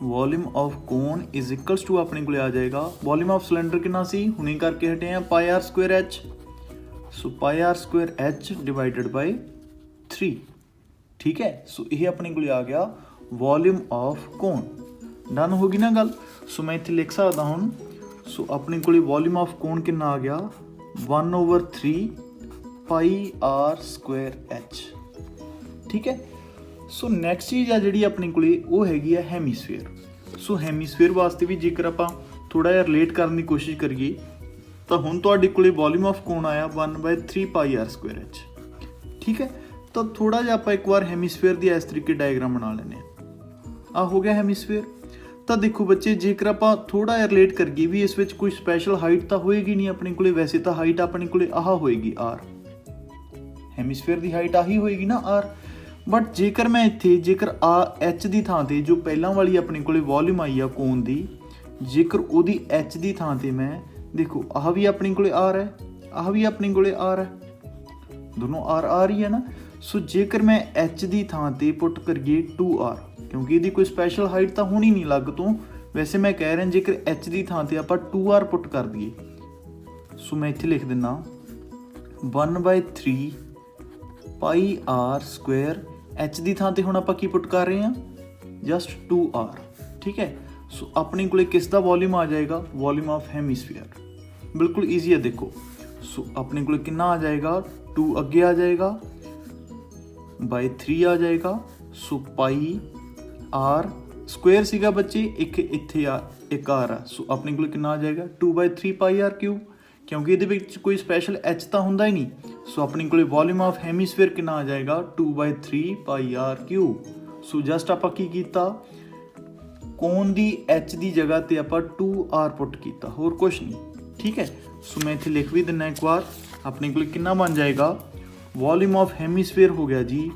volume of cone is equals to अपने को आ जाएगा वॉल्यूम ऑफ सिलेंडर कितना सी हुणे करके हटे हैं πr²h। So πr²h divided by 3, ठीक है। सो ये अपने को आ गया वॉल्यूम ऑफ कोन। डन हो गई ना गल। सो मैं इत्थे लिख सकता हूँ, सो अपने को वॉल्यूम ऑफ कोन कितना आ गया 1/3 πr²h, ठीक है। ਸੋ ਨੈਕਸਟ ਚੀਜ਼ ਆ ਜਿਹੜੀ ਆਪਣੇ ਕੋਲੇ ਉਹ ਹੈਗੀ ਆ ਹੈਮੀਸਫੇਅਰ। ਸੋ ਹੈਮੀਸਫੇਅਰ ਵਾਸਤੇ ਵੀ ਜੇਕਰ ਆਪਾਂ ਥੋੜ੍ਹਾ ਜਿਹਾ ਰਿਲੇਟ ਕਰਨ ਦੀ ਕੋਸ਼ਿਸ਼ ਕਰੀਏ ਤਾਂ ਹੁਣ ਤੁਹਾਡੇ ਕੋਲੇ ਵੋਲਿਊਮ ਆਫ ਕੋਨ ਆਇਆ 1/3πr²h। ਠੀਕ ਹੈ, ਤਾਂ ਥੋੜ੍ਹਾ ਜਿਹਾ ਆਪਾਂ ਇੱਕ ਵਾਰ ਹੈਮੀਸਫੇਅਰ ਦੀ ਇਸ ਤਰੀਕੇ ਡਾਇਗਰਾਮ ਬਣਾ ਲੈਂਦੇ ਹਾਂ। ਹੋ ਗਿਆ ਹੈਮੀਸਫੇਅਰ। ਤਾਂ ਦੇਖੋ ਬੱਚੇ, ਜੇਕਰ ਆਪਾਂ ਥੋੜ੍ਹਾ ਜਿਹਾ ਰਿਲੇਟ ਕਰੀਏ ਵੀ ਇਸ ਵਿੱਚ ਕੋਈ ਸਪੈਸ਼ਲ ਹਾਈਟ ਤਾਂ ਹੋਏਗੀ ਨਹੀਂ ਆਪਣੇ ਕੋਲੇ। ਵੈਸੇ ਤਾਂ ਹਾਈਟ ਆਪਣੇ ਕੋਲੇ ਆਹ ਹੋਏਗੀ r, ਹੈਮੀਸਫੇਅਰ ਦੀ ਹਾਈਟ ਆਹੀ ਹੋਏਗੀ ਨਾ r। ਬਟ ਜੇਕਰ ਮੈਂ ਇੱਥੇ ਜੇਕਰ h ਦੀ ਥਾਂ ਤੇ ਜੋ ਪਹਿਲਾਂ ਵਾਲੀ ਆਪਣੇ ਕੋਲੇ ਵੋਲਿਊਮ ਆਈ ਆ ਕੋਨ ਦੀ, ਜੇਕਰ ਉਹਦੀ h ਦੀ ਥਾਂ ਤੇ ਮੈਂ ਦੇਖੋ ਆਹ ਵੀ ਆਪਣੇ ਕੋਲੇ r ਹੈ, ਆਹ ਵੀ ਆਪਣੇ ਕੋਲੇ r ਹੈ, ਦੋਨੋਂ r ਹੀ ਹੈ ਨਾ। ਸੋ ਜੇਕਰ ਮੈਂ h ਦੀ ਥਾਂ ਤੇ ਪੁੱਟ ਕਰੀਏ 2r, ਕਿਉਂਕਿ ਇਹਦੀ ਕੋਈ ਸਪੈਸ਼ਲ ਹਾਈਟ ਤਾਂ ਹੋਣੀ ਨਹੀਂ ਅਲੱਗ ਤੋਂ। ਵੈਸੇ ਮੈਂ ਕਹਿ ਰਿਹਾ ਜੇਕਰ h ਦੀ ਥਾਂ ਤੇ ਆਪਾਂ 2r ਪੁੱਟ ਕਰ ਦਈਏ, ਸੋ ਮੈਂ ਇੱਥੇ ਲਿਖ ਦਿੰਦਾ 1/3πr²। h ਦੀ ਥਾਂ ਤੇ ਹੁਣ ਆਪਾਂ ਕੀ ਪੁੱਟ ਕਰ ਰਹੇ ਹਾਂ, ਜਸਟ 2r। ਠੀਕ ਹੈ, ਸੋ ਆਪਣੇ ਕੋਲੇ ਕਿਸ ਦਾ ਵੋਲਿਊਮ ਆ ਜਾਏਗਾ, ਵੋਲਿਊਮ ਆਫ ਹੈਮੀਸਫੀਅਰ। ਬਿਲਕੁਲ ਈਜ਼ੀ ਹੈ ਦੇਖੋ। ਸੋ ਆਪਣੇ ਕੋਲੇ ਕਿੰਨਾ ਆ ਜਾਏਗਾ, 2 ਅੱਗੇ ਆ ਜਾਏਗਾ, /3 ਆ ਜਾਏਗਾ। ਸੋ πr² ਸੀਗਾ ਬੱਚੇ, ਇੱਕ ਇੱਥੇ ਆ, ਇੱਕ r ਆ। ਸੋ ਆਪਣੇ ਕੋਲ ਕਿੰਨਾ ਆ ਜਾਏਗਾ 2/3πr³, ਕਿਉਂਕਿ ਇਹਦੇ ਵਿੱਚ ਕੋਈ ਸਪੈਸ਼ਲ h ਤਾਂ ਹੁੰਦਾ ਹੀ ਨਹੀਂ। ਸੋ ਆਪਣੇ ਕੋਲੇ ਵੋਲਿਊਮ ਆਫ ਹੈਮੀਸਫੀਅਰ ਕਿੰਨਾ ਆ ਜਾਏਗਾ 2/3πr³। ਸੋ ਜਸਟ ਆਪਾਂ ਕੀ ਕੀਤਾ, ਕੋਨ ਦੀ h ਦੀ ਜਗ੍ਹਾ ਤੇ ਆਪਾਂ 2r ਪੁੱਟ ਕੀਤਾ, ਹੋਰ ਕੁਛ ਨਹੀਂ। ਠੀਕ ਹੈ, ਸੋ ਮੈਂ ਇੱਥੇ ਲਿਖ ਵੀ ਦਿੰਦਾ ਇੱਕ ਵਾਰ। ਆਪਣੇ ਕੋਲ ਕਿੰਨਾ ਬਣ ਜਾਏਗਾ, ਵੋਲਿਊਮ ਆਫ ਹੈਮੀਸਫੀਅਰ ਹੋ ਗਿਆ ਜੀ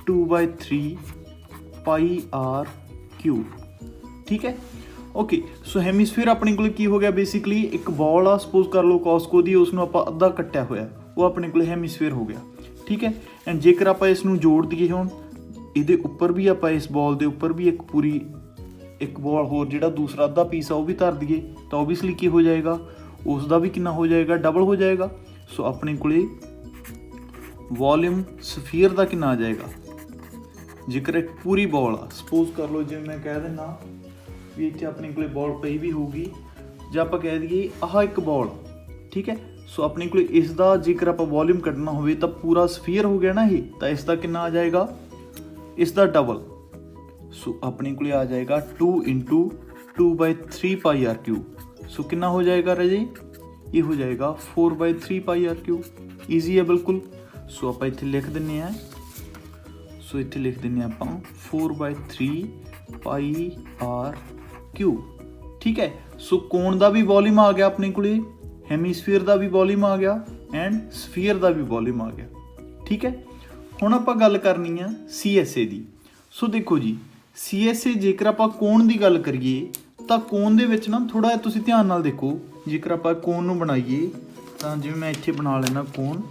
2/3πr³। ਠੀਕ ਹੈ, ਓਕੇ। ਸੋ ਹੈਮੀਸਫੀਅਰ ਆਪਣੇ ਕੋਲ ਕੀ ਹੋ ਗਿਆ, ਬੇਸਿਕਲੀ ਇੱਕ ਬॉल ਆ, ਸਪੋਜ਼ ਕਰ ਲਓ ਕੌਸਕੋ ਦੀ, ਉਸ ਨੂੰ ਆਪਾਂ ਅੱਧਾ ਕੱਟਿਆ ਹੋਇਆ, ਉਹ ਆਪਣੇ ਕੋਲ ਹੈਮੀਸਫੀਅਰ ਹੋ ਗਿਆ। ਠੀਕ ਹੈ, ਐਂਡ ਜੇਕਰ ਆਪਾਂ ਇਸ ਨੂੰ ਜੋੜ ਦਈਏ, ਹੁਣ ਇਹਦੇ ਉੱਪਰ ਵੀ ਆਪਾਂ ਇਸ ਬॉल ਦੇ ਉੱਪਰ ਵੀ ਇੱਕ ਬॉल ਹੋਰ ਜਿਹੜਾ ਦੂਸਰਾ ਅੱਧਾ ਪੀਸ ਆ ਉਹ ਵੀ ਧਰ ਦਈਏ, ਤਾਂ ਓਬਵੀਅਸਲੀ ਕੀ ਹੋ ਜਾਏਗਾ, ਉਸ ਦਾ ਵੀ ਕਿੰਨਾ ਹੋ ਜਾਏਗਾ, ਡਬਲ ਹੋ ਜਾਏਗਾ। ਸੋ ਆਪਣੇ ਕੋਲੇ ਵੋਲਿਊਮ ਸਫੀਅਰ ਦਾ ਕਿੰਨਾ ਆ ਜਾਏਗਾ, ਜੇਕਰ ਇੱਕ ਪੂਰੀ ਬॉल ਆ, ਸਪੋਜ਼ ਕਰ ਲਓ ਜਿਵੇਂ ਮੈਂ ਕਹਿ ਦਿੰਦਾ ਵੀ ਇੱਥੇ ਆਪਣੇ ਕੋਲੇ ਬॉल ਪਈ ਵੀ ਹੋਊਗੀ, ਜਾਂ ਆਪਾਂ ਕਹਿ ਦਈਏ ਆਹ ਇੱਕ ਬॉल। ਠੀਕ ਹੈ, ਸੋ ਆਪਣੇ ਕੋਲੇ ਇਸ ਦਾ ਜੇਕਰ ਆਪਾਂ ਵੋਲਿਊਮ ਕੱਢਣਾ ਹੋਵੇ ਤਾਂ ਪੂਰਾ ਸਫੀਅਰ ਹੋ ਗਿਆ ਨਾ ਇਹ, ਤਾਂ ਇਸ ਦਾ ਕਿੰਨਾ ਆ ਜਾਏਗਾ, ਇਸ ਦਾ ਡਬਲ। ਸੋ ਆਪਣੇ ਕੋਲੇ ਆ ਜਾਏਗਾ 2 × 2/3πr³। ਸੋ ਕਿੰਨਾ ਹੋ ਜਾਏਗਾ ਰਾਜੇ, ਇਹ ਹੋ ਜਾਏਗਾ 4/3πr³। ਈਜ਼ੀ ਹੈ ਬਿਲਕੁਲ। ਸੋ ਆਪਾਂ ਇੱਥੇ ਲਿਖ ਦਿੰਦੇ ਹਾਂ, ਸੋ ਇੱਥੇ ਲਿਖ ਦਿੰਦੇ ਹਾਂ ਆਪਾਂ 4/3πr³। ਠੀਕ ਹੈ, ਸੋ ਕੋਨ ਦਾ ਵੀ ਵੋਲਿਊਮ ਆ ਗਿਆ ਆਪਣੇ ਕੋਲੇ, ਹੈਮੀਸਫੀਅਰ ਦਾ ਵੀ ਵੋਲਿਊਮ ਆ ਗਿਆ, ਐਂਡ ਸਫੀਅਰ ਦਾ ਵੀ ਵੋਲਿਊਮ ਆ ਗਿਆ। ਠੀਕ ਹੈ, ਹੁਣ ਆਪਾਂ ਗੱਲ ਕਰਨੀ ਆ CSA ਦੀ। ਸੋ ਦੇਖੋ ਜੀ, CSA ਜੇਕਰ ਆਪਾਂ ਕੋਨ ਦੀ ਗੱਲ ਕਰੀਏ ਤਾਂ ਕੋਨ ਦੇ ਵਿੱਚ ਨਾ ਥੋੜ੍ਹਾ ਜਿਹਾ ਤੁਸੀਂ ਧਿਆਨ ਨਾਲ ਦੇਖੋ। ਜੇਕਰ ਆਪਾਂ ਕੋਨ ਨੂੰ ਬਣਾਈਏ ਤਾਂ ਜਿਵੇਂ ਮੈਂ ਇੱਥੇ ਬਣਾ ਲੈਣਾ ਕੋਨ।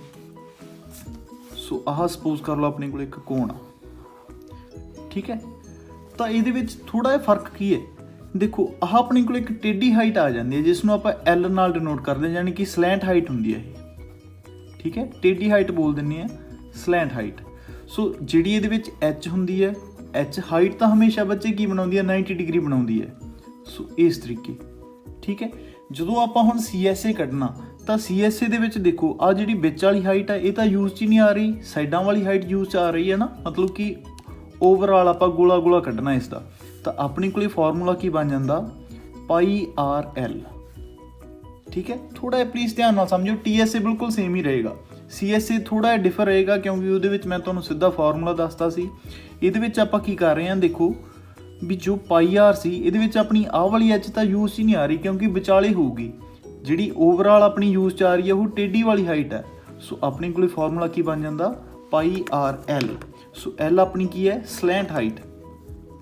ਸੋ ਆਹ ਸਪੋਜ਼ ਕਰ ਲਓ ਆਪਣੇ ਕੋਲ ਇੱਕ ਕੋਨ ਆ। ਠੀਕ ਹੈ, ਤਾਂ ਇਹਦੇ ਵਿੱਚ ਥੋੜ੍ਹਾ ਜਿਹਾ ਫਰਕ ਕੀ ਹੈ, ਦੇਖੋ ਆਹ ਆਪਣੇ ਕੋਲ ਇੱਕ ਟੇਢੀ ਹਾਈਟ ਆ ਜਾਂਦੀ ਹੈ, ਜਿਸ ਨੂੰ ਆਪਾਂ L ਨਾਲ ਡਿਨੋਟ ਕਰਦੇ ਹਾਂ, ਯਾਨੀ ਕਿ ਸਲੈਂਟ ਹਾਈਟ ਹੁੰਦੀ ਹੈ ਇਹ। ਠੀਕ ਹੈ, ਟੇਢੀ ਹਾਈਟ ਬੋਲ ਦਿੰਦੇ ਆ, ਸਲੈਂਟ ਹਾਈਟ। ਸੋ ਜਿਹੜੀ ਇਹਦੇ ਵਿੱਚ H ਹੁੰਦੀ ਹੈ, H ਹਾਈਟ ਤਾਂ ਹਮੇਸ਼ਾ ਬੱਚੇ ਕੀ ਬਣਾਉਂਦੀ ਹੈ, 90 ਡਿਗਰੀ ਬਣਾਉਂਦੀ ਹੈ। ਸੋ ਇਸ ਤਰੀਕੇ। ਠੀਕ ਹੈ, ਜਦੋਂ ਆਪਾਂ ਹੁਣ CSA ਕੱਢਣਾ ਤਾਂ CSA ਦੇ ਵਿੱਚ ਦੇਖੋ ਆਹ ਜਿਹੜੀ ਵਿੱਚ ਵਾਲੀ ਹਾਈਟ ਹੈ ਇਹ ਤਾਂ ਯੂਜ਼ 'ਚ ਹੀ ਨਹੀਂ ਆ ਰਹੀ, ਸਾਈਡਾਂ ਵਾਲੀ ਹਾਈਟ ਯੂਜ਼ 'ਚ ਆ ਰਹੀ ਹੈ ਨਾ। ਮਤਲਬ ਕਿ ਓਵਰਆਲ ਆਪਾਂ ਗੋਲਾ ਕੱਢਣਾ ਇਸ ਦਾ, ਤਾਂ ਆਪਣੇ ਕੋਲ ਫਾਰਮੂਲਾ ਕੀ ਬਣ ਜਾਂਦਾ, πrl। ਠੀਕ ਹੈ, ਥੋੜ੍ਹਾ ਜਿਹਾ ਪਲੀਜ਼ ਧਿਆਨ ਨਾਲ ਸਮਝੋ। TSA ਬਿਲਕੁਲ ਸੇਮ ਹੀ ਰਹੇਗਾ, CSA ਥੋੜ੍ਹਾ ਜਿਹਾ ਡਿਫਰ ਰਹੇਗਾ, ਕਿਉਂਕਿ ਉਹਦੇ ਵਿੱਚ ਮੈਂ ਤੁਹਾਨੂੰ ਸਿੱਧਾ ਫਾਰਮੂਲਾ ਦੱਸਤਾ ਸੀ। ਇਹਦੇ ਵਿੱਚ ਆਪਾਂ ਕੀ ਕਰ ਰਹੇ ਹਾਂ, ਦੇਖੋ ਵੀ ਜੋ πr ਸੀ ਇਹਦੇ ਵਿੱਚ ਆਪਣੀ ਆਹ ਵਾਲੀ H ਤਾਂ ਯੂਜ਼ ਹੀ ਨਹੀਂ ਆ ਰਹੀ, ਕਿਉਂਕਿ ਵਿਚਾਲੇ ਹੋਊਗੀ। ਜਿਹੜੀ ਓਵਰਆਲ ਆਪਣੀ ਯੂਜ਼ 'ਚ ਆ ਰਹੀ ਹੈ ਉਹ ਟੇਢੀ ਵਾਲੀ ਹਾਈਟ ਹੈ। ਸੋ ਆਪਣੇ ਕੋਲ ਫਾਰਮੂਲਾ ਕੀ ਬਣ ਜਾਂਦਾ, πrl। ਸੋ L ਆਪਣੀ ਕੀ ਹੈ, ਸਲੈਂਟ ਹਾਈਟ।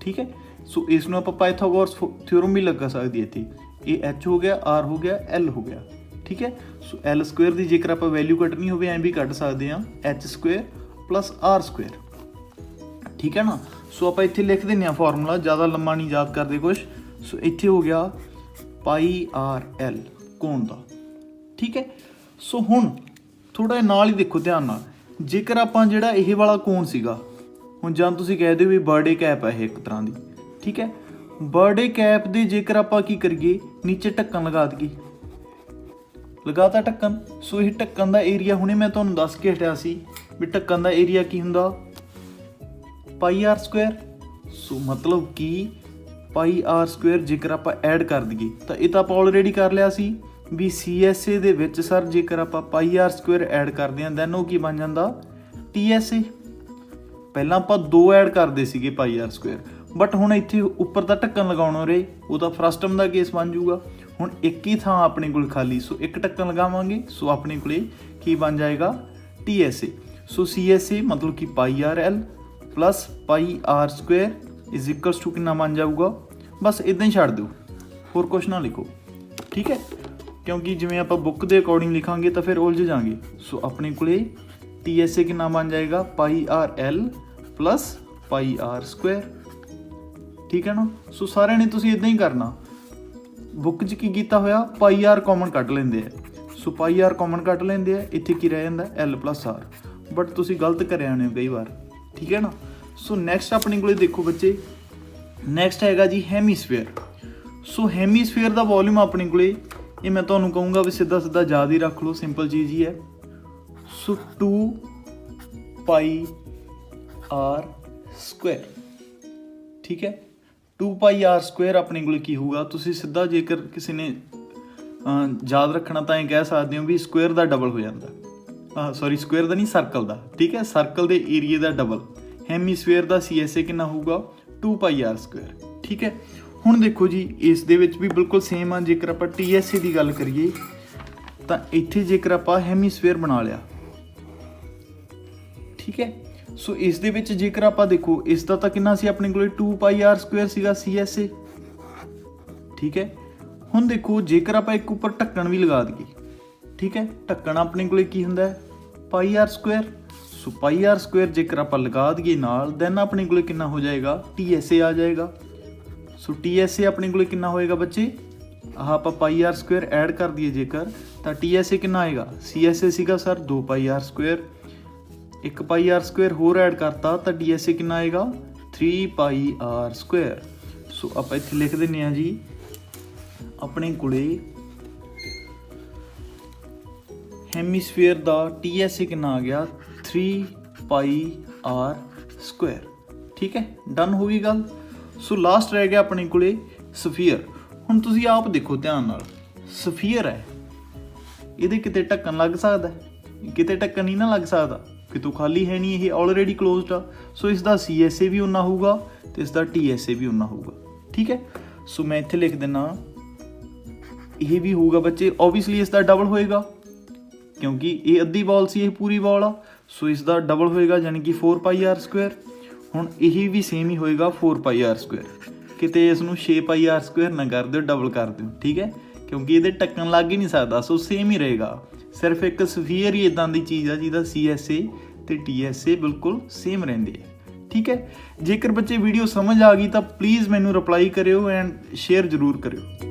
ਠੀਕ ਹੈ, ਸੋ ਇਸ ਨੂੰ ਆਪਾਂ ਪਾਇਥਾਗੋਰਸ ਥਿਓਰਮ ਵੀ ਲਗਾ ਸਕਦੇ ਇੱਥੇ। ਇਹ H ਹੋ ਗਿਆ, R ਹੋ ਗਿਆ, L ਹੋ ਗਿਆ। ਠੀਕ ਹੈ, ਸੋ L² ਦੀ ਜੇਕਰ ਆਪਾਂ ਵੈਲਿਊ ਕੱਢਣੀ ਹੋਵੇ ਐਂ ਵੀ ਕੱਢ ਸਕਦੇ ਹਾਂ, H² + R²। ਠੀਕ ਹੈ ਨਾ। ਸੋ ਆਪਾਂ ਇੱਥੇ ਲਿਖ ਦਿੰਦੇ ਹਾਂ ਫਾਰਮੂਲਾ, ਜ਼ਿਆਦਾ ਲੰਮਾ ਨਹੀਂ ਯਾਦ ਕਰਦੇ ਕੁਛ। ਸੋ ਇੱਥੇ ਹੋ ਗਿਆ πrl ਕੋਨ ਦਾ। ਠੀਕ ਹੈ, ਸੋ ਹੁਣ ਥੋੜ੍ਹਾ ਜਿਹਾ ਨਾਲ ਹੀ ਦੇਖੋ ਧਿਆਨ ਨਾਲ, ਜੇਕਰ ਆਪਾਂ ਜਿਹੜਾ ਇਹ ਵਾਲਾ ਕੋਨ ਸੀਗਾ, ਹੁਣ ਜਾਂ ਤੁਸੀਂ ਕਹਿ ਦਿਓ ਵੀ ਬਰਥਡੇ ਕੈਪ ਹੈ ਇਹ ਇੱਕ ਤਰ੍ਹਾਂ ਦੀ। ਠੀਕ ਹੈ, ਬਰਥਡੇ ਕੈਪ ਦੇ ਜੇਕਰ ਆਪਾਂ ਕੀ ਕਰੀਏ, ਨੀਚੇ ਢੱਕਣ ਲਗਾ ਦਈਏ, ਲਗਾਤਾ ਢੱਕਣ। ਸੋ ਇਹ ਢੱਕਣ ਦਾ ਏਰੀਆ ਹੁਣੇ ਮੈਂ ਤੁਹਾਨੂੰ ਦੱਸ ਕੇ ਹਟਿਆ ਸੀ ਵੀ ਢੱਕਣ ਦਾ ਏਰੀਆ ਕੀ ਹੁੰਦਾ, ਪਾਈ ਆਰ ਸਕੁਅਰ। ਸੋ ਮਤਲਬ ਕਿ ਪਾਈ ਆਰ ਸਕੁਅਰ ਜੇਕਰ ਆਪਾਂ ਐਡ ਕਰ ਦਈਏ ਤਾਂ ਇਹ ਤਾਂ ਆਪਾਂ ਆਲਰੇਡੀ ਕਰ ਲਿਆ ਸੀ ਵੀ CSA ਦੇ ਵਿੱਚ ਸਰ ਜੇਕਰ ਆਪਾਂ ਪਾਈ ਆਰ ਸਕੁਅਰ ਐਡ ਕਰਦੇ ਹਾਂ ਦੈਨ ਉਹ ਕੀ ਬਣ ਜਾਂਦਾ TSA। ਪਹਿਲਾਂ ਆਪਾਂ 2 ਐਡ ਕਰਦੇ ਸੀਗੇ ਪਾਈ ਆਰ ਸਕੁਅਰ, ਬਟ ਹੁਣ ਇੱਥੇ ਉੱਪਰ ਤਾਂ ਢੱਕਣ ਲਗਾਉਣਾ ਰਹੇ, ਉਹ ਤਾਂ ਫਸਟ ਟਰਮ ਦਾ ਕੇਸ ਬਣ ਜਾਊਗਾ। ਹੁਣ ਇੱਕ ਹੀ ਥਾਂ ਆਪਣੇ ਕੋਲ ਖਾਲੀ, ਸੋ ਇੱਕ ਢੱਕਣ ਲਗਾਵਾਂਗੇ, ਸੋ ਆਪਣੇ ਕੋਲੇ ਕੀ ਬਣ ਜਾਏਗਾ TSA। ਸੋ CSA ਮਤਲਬ ਕਿ pi R L plus pi R square is equals to ਕਿੰਨਾ ਬਣ ਜਾਊਗਾ। ਬਸ ਇੱਦਾਂ ਹੀ ਛੱਡ ਦਿਓ, ਹੋਰ ਕੁਛ ਨਾ ਲਿਖੋ, ਠੀਕ ਹੈ, ਕਿਉਂਕਿ ਜਿਵੇਂ ਆਪਾਂ ਬੁੱਕ ਦੇ ਅਕੋਰਡਿੰਗ ਲਿਖਾਂਗੇ ਤਾਂ ਫਿਰ ਉਲਝ ਜਾਵਾਂਗੇ। ਸੋ ਆਪਣੇ ਕੋਲੇ TSA ਕਿੰਨਾ ਬਣ ਜਾਏਗਾ ਪਾਈ R L plus pi R square, ਠੀਕ ਹੈ ਨਾ। ਸੋ ਸਾਰਿਆਂ ਨੇ ਤੁਸੀਂ ਇੱਦਾਂ ਹੀ ਕਰਨਾ। ਬੁੱਕ 'ਚ ਕੀ ਕੀਤਾ ਹੋਇਆ, ਪਾਈ ਆਰ ਕਾਮਨ ਕੱਢ ਲੈਂਦੇ ਆ, ਸੋ ਪਾਈ ਆਰ ਕਾਮਨ ਕੱਢ ਲੈਂਦੇ ਆ, ਇੱਥੇ ਕੀ ਰਹਿ ਜਾਂਦਾ L ਪਲੱਸ ਆਰ, ਬਟ ਤੁਸੀਂ ਗਲਤ ਕਰਿਆ ਆਉਂਦੇ ਹੋ ਕਈ ਵਾਰ, ਠੀਕ ਹੈ ਨਾ। ਸੋ ਨੈਕਸਟ ਆਪਣੇ ਕੋਲੇ ਦੇਖੋ ਬੱਚੇ, ਨੈਕਸਟ ਹੈਗਾ ਜੀ ਹੈਮੀਸਫੇਅਰ। ਸੋ ਹੈਮੀਸਫੇਅਰ ਦਾ ਵੋਲਿਊਮ ਆਪਣੇ ਕੋਲੇ, ਇਹ ਮੈਂ ਤੁਹਾਨੂੰ ਕਹੂੰਗਾ ਵੀ ਸਿੱਧਾ ਸਿੱਧਾ ਯਾਦ ਹੀ ਰੱਖ ਲਓ, ਸਿੰਪਲ ਚੀਜ਼ ਹੀ ਹੈ। ਸੋ 2 ਪਾਈ ਆਰ ਸਕੁਅਰ, ਠੀਕ ਹੈ। 2 ਪਾਈ ਆਰ ਸਕੁਅਰ ਆਪਣੇ ਕੋਲ ਕੀ ਹੋਊਗਾ, ਤੁਸੀਂ ਸਿੱਧਾ ਜੇਕਰ ਕਿਸੇ ਨੇ ਯਾਦ ਰੱਖਣਾ ਤਾਂ ਇਹ ਕਹਿ ਸਕਦੇ ਹੋ ਵੀ ਸਕੁਅਰ ਦਾ ਡਬਲ ਹੋ ਜਾਂਦਾ, ਸੌਰੀ ਸਕੁਅਰ ਦਾ ਨਹੀਂ ਸਰਕਲ ਦਾ, ਠੀਕ ਹੈ, ਸਰਕਲ ਦੇ ਏਰੀਏ ਦਾ ਡਬਲ। ਹੈਮੀਸਫੇਅਰ ਦਾ CSA ਕਿੰਨਾ ਹੋਊਗਾ 2 ਪਾਈ ਆਰ ਸਕੁਅਰ, ਠੀਕ ਹੈ। ਹੁਣ ਦੇਖੋ ਜੀ ਇਸ ਦੇ ਵਿੱਚ ਵੀ ਬਿਲਕੁਲ ਸੇਮ ਆ। ਜੇਕਰ ਆਪਾਂ TSA ਦੀ ਗੱਲ ਕਰੀਏ ਤਾਂ ਇੱਥੇ ਜੇਕਰ ਆਪਾਂ ਹੈਮੀਸਫੇਅਰ ਬਣਾ ਲਿਆ, ਠੀਕ ਹੈ। ਸੋ ਇਸ ਦੇ ਵਿੱਚ ਜੇਕਰ ਆਪਾਂ ਦੇਖੋ ਇਸ ਦਾ ਤਾਂ ਕਿੰਨਾ ਸੀ ਆਪਣੇ ਕੋਲੇ 2 ਪਾਈ ਆਰ ਸਕੁਅਰ ਸੀਗਾ CSA, ਠੀਕ ਹੈ। ਹੁਣ ਦੇਖੋ ਜੇਕਰ ਆਪਾਂ ਇੱਕ ਉੱਪਰ ਢੱਕਣ ਵੀ ਲਗਾ ਦਈਏ, ਠੀਕ ਹੈ, ਢੱਕਣ ਆਪਣੇ ਕੋਲੇ ਕੀ ਹੁੰਦਾ ਪਾਈ ਆਰ ਸਕੁਅਰ। ਸੋ ਪਾਈ ਆਰ ਸਕੁਅਰ ਜੇਕਰ ਆਪਾਂ ਲਗਾ ਦਈਏ ਨਾਲ ਦੈਨ ਆਪਣੇ ਕੋਲੇ ਕਿੰਨਾ ਹੋ ਜਾਏਗਾ TSA ਆ ਜਾਏਗਾ। ਸੋ TSA ਆਪਣੇ ਕੋਲੇ ਕਿੰਨਾ ਹੋਏਗਾ ਬੱਚੇ, ਆਹ ਆਪਾਂ ਪਾਈ ਆਰ ਸਕੁਅਰ ਐਡ ਕਰ ਦਈਏ ਜੇਕਰ ਤਾਂ TSA ਕਿੰਨਾ ਆਏਗਾ, CSA ਸੀਗਾ ਸਰ 2 ਪਾਈ ਆਰ ਸਕੁਅਰ, 1 ਪਾਈ ਆਰ ਸਕੁਅਰ ਹੋਰ ਐਡ ਕਰਤਾ ਤਾਂ TSA ਕਿੰਨਾ ਆਏਗਾ 3 ਪਾਈ ਆਰ ਸਕੁਅਰ। ਸੋ ਆਪਾਂ ਇੱਥੇ ਲਿਖ ਦਿੰਦੇ ਹਾਂ ਜੀ ਆਪਣੇ ਕੋਲੇ ਹੈਮੀਸਫੇਅਰ ਦਾ TSA ਕਿੰਨਾ ਆ ਗਿਆ 3 ਪਾਈ ਆਰ ਸਕੁਅਰ, ਠੀਕ ਹੈ, ਡਨ ਹੋ ਗਈ ਗੱਲ। ਸੋ ਲਾਸਟ ਰਹਿ ਗਿਆ ਆਪਣੇ ਕੋਲੇ ਸਫੀਅਰ। ਹੁਣ ਤੁਸੀਂ ਆਪ ਦੇਖੋ ਧਿਆਨ ਨਾਲ, ਸਫੀਅਰ ਹੈ, ਇਹਦੇ ਕਿਤੇ ਢੱਕਣ ਲੱਗ ਸਕਦਾ, ਕਿਤੇ ਢੱਕਣ ਨਹੀਂ ਨਾ ਲੱਗ ਸਕਦਾ, ਕਿਤੋਂ ਖਾਲੀ ਹੈ ਨਹੀਂ, ਇਹ ਆਲਰੇਡੀ ਕਲੋਜ਼ਡ ਆ। ਸੋ ਇਸ ਦਾ CSA ਵੀ ਉਨਾ ਹੋਊਗਾ ਤੇ ਇਸ ਦਾ TSA ਵੀ ਉਨਾ ਹੋਊਗਾ, ਠੀਕ ਹੈ। ਸੋ ਮੈਂ ਇੱਥੇ ਲਿਖ ਦਿੰਦਾ ਇਹ ਵੀ ਹੋਊਗਾ ਬੱਚੇ, ਓਬਵੀਅਸਲੀ ਇਸ ਦਾ ਡਬਲ ਹੋਏਗਾ ਕਿਉਂਕਿ ਇਹ ਅੱਧੀ ਬਾਲ ਸੀ, ਇਹ ਪੂਰੀ ਬਾਲ ਆ। ਸੋ ਇਸ ਦਾ ਡਬਲ ਹੋਏਗਾ ਯਾਨੀ ਕਿ 4 ਪਾਈ ਆਰ ਸਕੁਅਰ। ਹੁਣ ਇਹ ਵੀ ਸੇਮ ਹੀ ਹੋਏਗਾ 4 ਪਾਈ ਆਰ ਸਕੁਅਰ, ਕਿਤੇ ਇਸ ਨੂੰ 6 ਪਾਈ ਆਰ ਸਕੁਅਰ ਨਾ ਕਰ ਦਿਓ, ਡਬਲ ਕਰ ਦਿਓ, ਠੀਕ ਹੈ, ਕਿਉਂਕਿ ਇਹਦੇ ਢੱਕਣ ਲੱਗ ਹੀ ਨਹੀਂ ਸਕਦਾ। ਸੋ ਸੇਮ ਹੀ ਰਹੇਗਾ, ਸਿਰਫ ਇੱਕ ਸਫੀਅਰ ਹੀ ਇੱਦਾਂ ਦੀ ਚੀਜ਼ ਆ ਜਿਹਦਾ CSA ਤੇ TSA ਬਿਲਕੁਲ ਸੇਮ ਰਹਿੰਦੇ ਆ, ਠੀਕ ਹੈ। ਜੇਕਰ ਬੱਚੇ ਵੀਡੀਓ ਸਮਝ ਆ ਗਈ ਤਾਂ ਪਲੀਜ਼ ਮੈਨੂੰ ਰਿਪਲਾਈ ਕਰਿਓ ਐਂਡ ਸ਼ੇਅਰ ਜ਼ਰੂਰ ਕਰਿਓ।